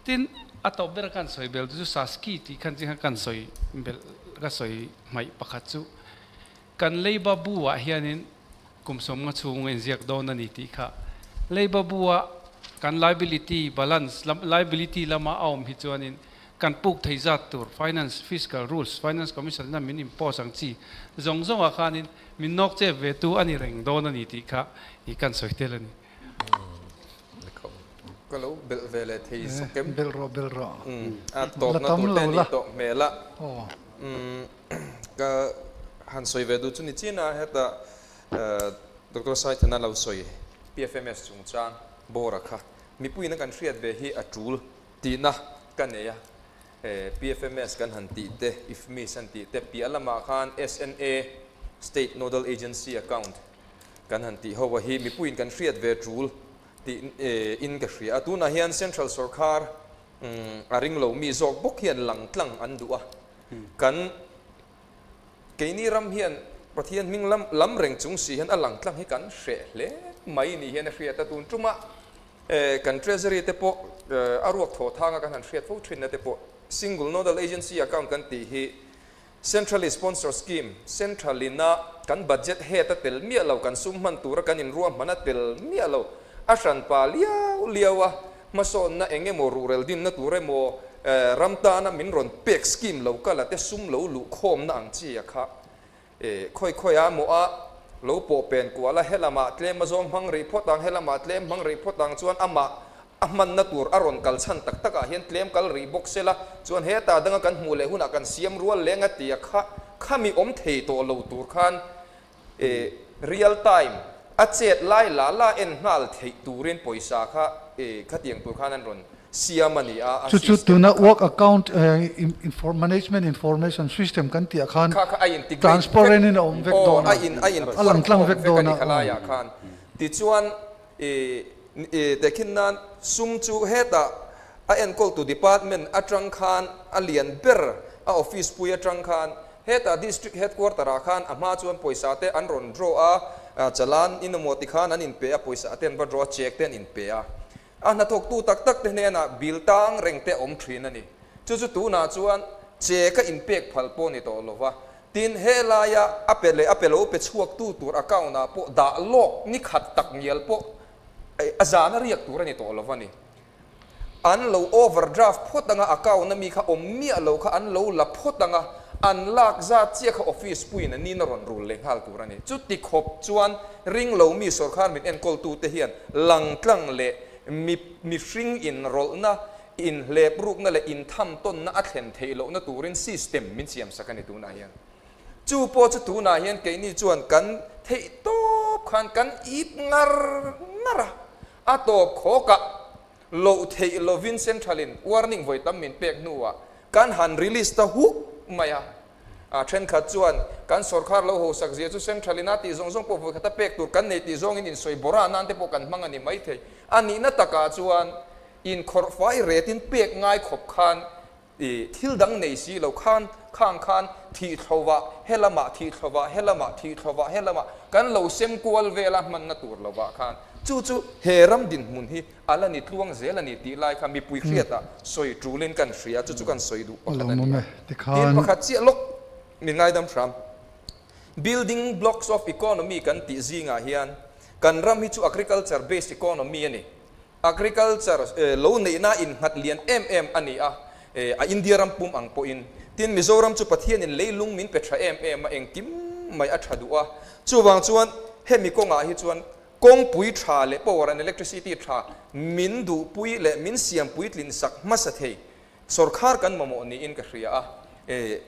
tin a to ber kan soi bel chu sa ski ti kan jing kan soi bel ka soi mai pakhat chu kan leiba buwa hianin kumsom nga chung en ziak don ani ti kha leiba buwa kan liability balance liability lama aum hi chuanin kan puk theizat tur finance fiscal rules finance commission na min impose ang chi zong a khanin min nok che ve tu ani reng don ani ti kha I kan soitel aniก็แล้วเบลเวลที่สเกม เบลรอ ตอบนะตัวเต้นตเมละก็หันสวยเวดูจุนิจีน่าเหตุดร.ไซต์นั้นเราสวย PFMS จงจางโบรักค่ะมีผู้หญิงกันเรียดเวฮีอัจูลตีนะกันเนี่ยPFMS กันหันตีเต if me สันตีเตปีอัลมาคัน SNA State Nodal Agency Account กันหันตีเขาว่าฮีมีผู้หญิงกันเรียดเวจูลอินกับเรียตัวน่ะเฮียนเซ็นทรัลสอร์คาร์ริงโลมีจอกบกเฮียนหลังตั้งอันดัวกันเกนี่รำเฮียนประเทศมิงลำเร่งจุงสีเฮียนหลังตั้งให้กันเสะเล่ไม่นี่เฮียนเรียตะตุนจุมะกันเทรเซอรี่เตปอารวกโถทางกันหันเรียตฟูทรินเตป single nodal agency account กันตีฮี centrally sponsor scheme centrally นะกันบัดเจ็ตเฮตเตลเมียเรากันซุ่มมันตัวกันอินรวมมันเตลเมียเราอาชันปาเลียวมาสอนนะเองโมรูเรลดินนะตัวเรโมรัมตานะมินรอนเปกสกิมเราก็ละแต่ซุ่มเราลุโคมนะอังจีอะค่ะค่อยๆโมอะเราโปเป็นกว่าละเฮลามาเตลมาซอมพังรีพอตังเฮลามาเตลมังรีพอตังชวนอามันนะตัวอารอนกัลชันตักเห็นเตลมกัลรีบ็อกเซละชวนเฮตาดังกันหูเลหุนักกันเสียมรัวเลงตีอะค่ะข้ามีอมเทตัวเราตัวคันreal timeอาเจ็ดไล่ลาเอ็นหัลเทตูเรียนปอยสาค่ะขัดยังตัวข้านั้นรอนเสียมันนี่จุดตัวนั้น work account management information systemกันที่อาคาร transparent นี่นะอมเวกโดนะหลังกลางเวกโดนะติดชวนแต่ขึ้นนั้นซุ่มจูเฮตาเอ็น call to department จังคานเลียนเบอร์office ปุยจังคานเฮตา district headquarter คานมาชวนปอยสาเตอันรอนโรจัลลันอินโมติขานันอินเปียปุยสาเตนบดรอเช็คเตนอินเปียนัทกตูตักเตเนี่ยนะบิลตังเร่งเตอมทรีนันนี่จู่ตูน่าชวนเช็คอินเปียกพัลโปนี่ตัวลวะตินเฮลายาอเปเลโอเปชวกตูตัวอากาน่ะปดาโลกนี่ขัดตักเงียลปอาจารย์เรียกตัวนี่ตัวลวะนี่อันเราโอเวอร์ดราฟพอดังอากาน่ะมีข้าอมเมียเราข้าอันเราลับพอดังอันลักจะเจ้าข้าออฟฟิศปุยนั่นนี่นรอนรูเล่งฮัลตัวนี่จุดที่ขบจวนริงเรามีสอร์คาร์มินเอ็นโคลตูเทียนหลังกลางเละมีฟริงอินโรลนะ in lep ruk na le in tham ton na athen theilo na turin system min siam sakani tu na hian chu po chu tu na hian ke ni chuan kan thei top khan kan ip ngara a top khoka lo thei lo vin centralin warning voi tam min pek nuwa kan han release ta hu maya a then khat chuan kan sarkar lo ho sak zia chu centralina ti zong po voi khata pek tur kan nei ti zong in soi bora nan te po kan mangani mai thei ani na taka chuan in khorfai retin pek ngai khop khan i thil dang nei si lo khan thi thova helama kan lo sem kual vela man na tur lo ba khan chu heram dinhmun hi alani tluang zelani ti lai kha mi pui khriata soi trulin kan hria chu kan soi du pakhanani tin pakhat chi lok mi ngaihnawm thram building blocks of economy kan ti zinga hian kan ram hi chu agriculture based economy ani agriculture lo nei na in hat lian ani a India ram pum ang po in tin Mizoram chu pathian in leilung min petra a engkim mai a thadua chuwang chuan hemi konga hi chuan kong pui tha le power and electricity tha min du pui le min siam pui tlin sak masathei sarkar kan mamo ni in ka hria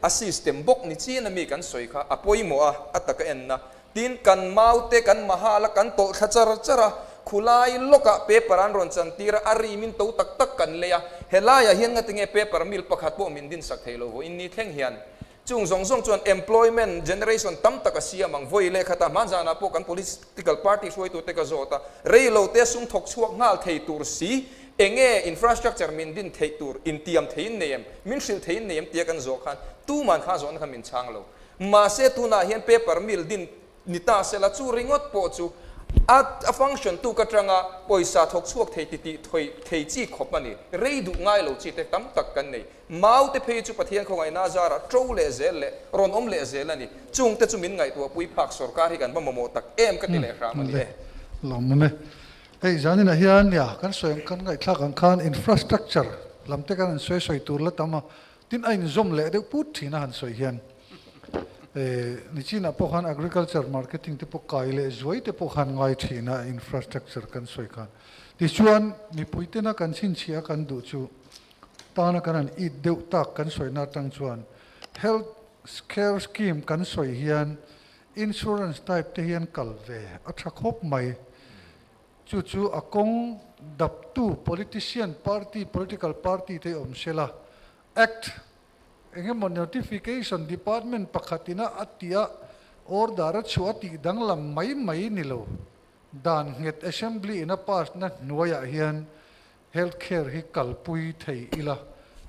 a system bok ni chi na mi kan soi kha apoi mo a ataka enna tin kan maute kan mahala kan to thachara khulai loka paper an ron chan tira ari min to tak kan leya helaya hian nga tinge paper mil pakhat po min din sak thelo ho in ni thleng hian chung zong chuan employment generation tam taka siam ang voi le khata manjana po kan political party soi tu te ka zota reilo te sung thok chuak ngal thei tur si enge infrastructure min din thei tur in thiam thein nem min sil thein nem tia kan zo khan tu man kha zon kha min chang lo ma se tu na hian paper mil din nita sela chu ringot po chu a function tu ka tranga poisa thok chuak thei ti thei chi khopani reidu ngai lo chi te tam tak kan nei mau te phei chu pathian khongai na zara tro le zel le ron om le zel ani chung te chu min ngai tu pui phak sarkar hi kan mo tak em ka ti le ram ani lomne ei janina hian ya kan soem kan ngai thlak ang khan infrastructure lamte kan soi tur la tama tin ain zom le de put thina han soi hian ni china po khan agriculture marketing te po kaile zoi te po khan ngai thina infrastructure kan soi khan ti chuan mi puitena kan sin chia kan du chu tana kan I deu tak kan soi na tang chuan health care scheme kan soi hian insurance type te hian kalve a thakop mai chu akong dap tu political party te omsela act engemaw notification department pakhatina atia order chuati danglam mai ni lo dan nget assembly in a pass na nuaya hian healthcare hi kalpui thei ila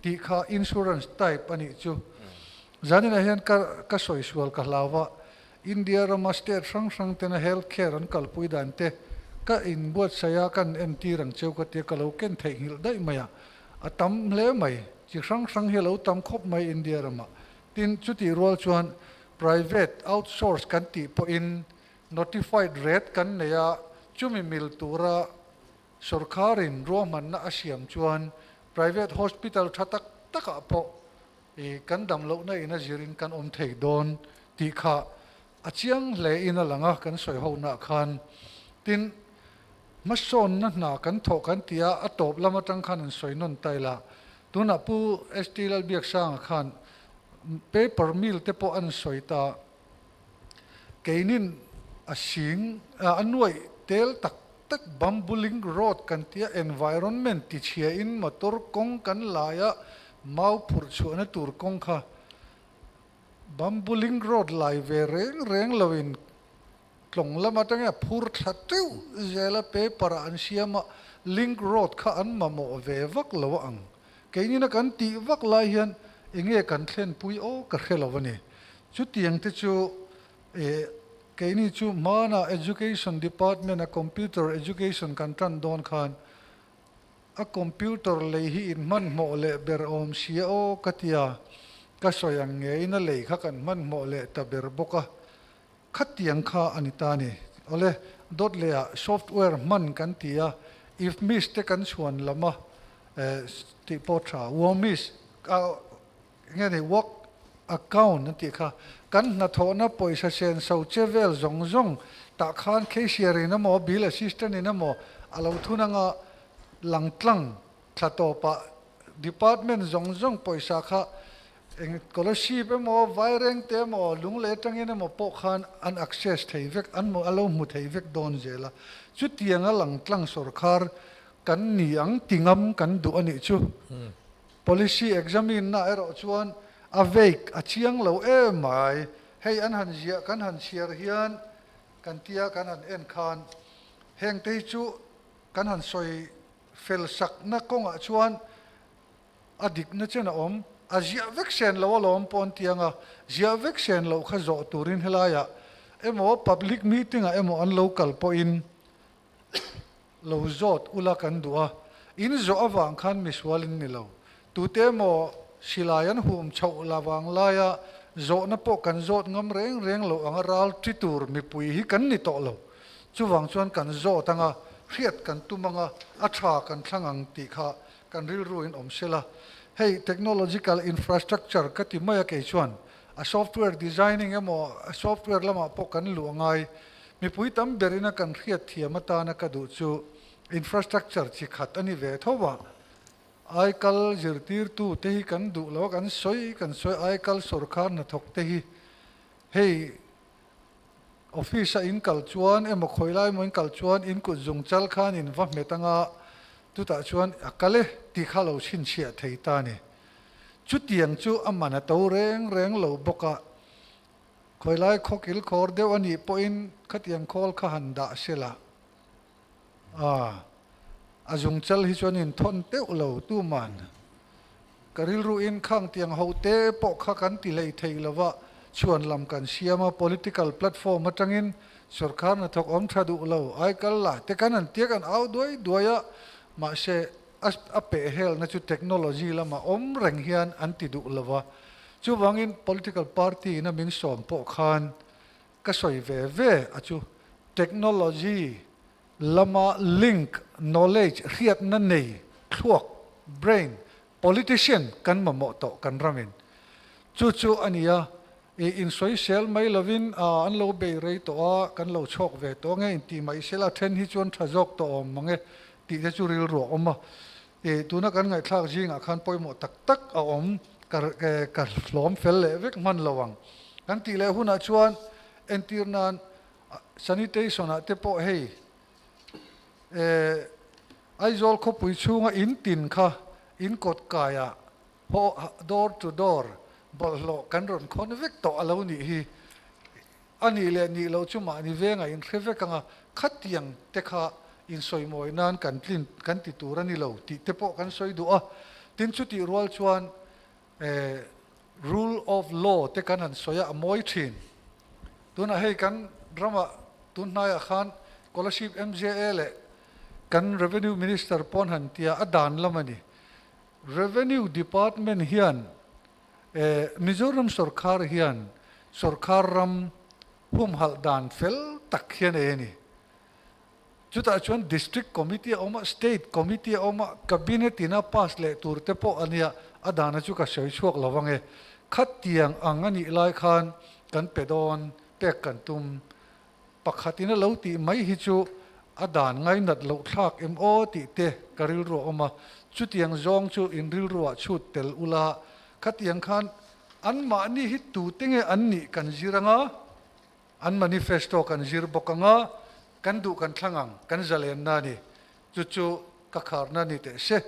ti kha insurance type ani chu zanina hian ka soi sual ka lawa India rama state sang tena healthcare an kalpui dan te ka in buat saya kan mt rang cheu ka te kalau ken thei hil dai maya atam hle mai chi sang hello tam khop mai India rama tin chuti rol chuan private outsource kan ti po in notified rate kan neya chumi mil tura sarkarin roman na asiam chuan private hospital thatak taka po kan damlo na ina zirin kan om thei don ti kha achiang le ina langa kan soi ho na khan tin mason na kan tho kan tia atop lama tang khan soi non taila tuna pu stlal biak sang khan paper mill te po an soita keinin asing anwai tel tak bambuling road kan tia environment ti chia in motor kong kan laya mau phur chu na tur kong kha bambuling road lai ve reng lovin tlong lama tanga phur thateu zela paper an siama link road kha an mamo ve vak lo ang keinin kan ti vak lai hian enge kan thlen pui o ka khelawani chu tiang te chu keini chu mana education department a computer education kan tan don khan a computer le hi in man mo le ber om sia o katia ka soyang nge ina le kha kan man mo le ta ber boka khatiang kha anita ni ole dot le software man kan tia if miss te kan chuan lama ti potra wo miss ngani work account nanti kha kan na thona poisa sen so chevel zong ta khan cashier ina mo bill assistant ina mo alo thuna nga langtlang thlato pa department zong poisa kha eng scholarship emo vaireng te mo lungle tangin emo po khan an access theivek an mo alo mu theivek don zela chu tianga lang tlang sarkar kan ni ang tingam kan du ani chu policy examine na ero chuan aveik achiang lo mai hei an han zia kan han siar hian kan tia kan han en khan heng te chu kan han soi fel sak na konga chuan adik na chena om azia vexen lo lom pon tianga zia vexen lo kha zo turin helaya emo public meeting a emo an local point lo zot ula kan dua in zo awang khan miswalin ni lo tu te mo silayan hum chau lawang laya zo na po kan zot ngam reng lo anga ral tritur mi pui hi kan ni to lo chuwang chuan kan zo tanga riat kan tumanga atha kan thlangang ti kha kan ril ruin om sela hey technological infrastructure kati maya ke chuan a software designing emo a software lama po kan luangai mi pui tam berina kan riat thiamata na ka du chu infrastructure chi khat ani ve thowa ai kal zirtir tu te hi kan du lo kan soi ai kal sarkar na thok te hi hey office in kal chuan emo khoilai mo in kal chuan in ku zung chal khan in va metanga tu ta chuan akale ti khalo chin chia theita ni chu tiang chu amana to reng lo boka khoilai khokil khor deu ani po in khatiang khol kha handa sela azung chal hi chuan in thon te ulo tu man karil ru in khang tiang ho te po kha kan ti lei thei lova chuan lam kan siama political platform atangin sarkar na thok om thadu lo ai kal la te kan an te kan au doya ma se ape hel na chu technology lama om reng hian an ti du lova chu wangin political party na min som po khan ka soi ve achu technology lama link knowledge riat na nei thuak brain politician kan mamo to kan ramin chu ania in social mai lovin an lo be rei to a kan lo chok ve to nge in ti mai sela then hi chon thajok to om mange ti te chu ril ro oma tuna kan ngai thlak jinga khan poimo tak a om kar hlom fel le vek man lawang kan ti le huna chuan entirnan sanitation a te po hei aizol kho pui chunga in tin kha in kot kaya ho door to door bollo kan ron khon vek to alo ni hi ani le ni lo chuma ni venga in khevekanga khatiang te kha in soi moi nan kan ti turani lo ti te po kan soi du a tin chu ti rual chuan rule of law te kan an soya moi thin tuna hei kan drama tunaya khan scholarship MJA le kan revenue minister pon han tia adan lamani revenue department hian Mizoram sarkar hian sarkar ram hum hal dan fel tak hian ni chuta chuan district committee oma state committee oma cabinet ina pass le turte po ania adana chu ka sei chuak lawange khatiang angani lai khan kan pedon pek kan tum pakhatina lo ti mai hi chu adan ngai nat lo thak mo ti te karil ro oma chu tiang zong chu in ril ro chu tel ula khatiang khan an ma ni hi tu tenge an ni kan ziranga an manifesto kan zir bokanga kan du kan thlangang kan zalen na ni chu ka khar na ni te se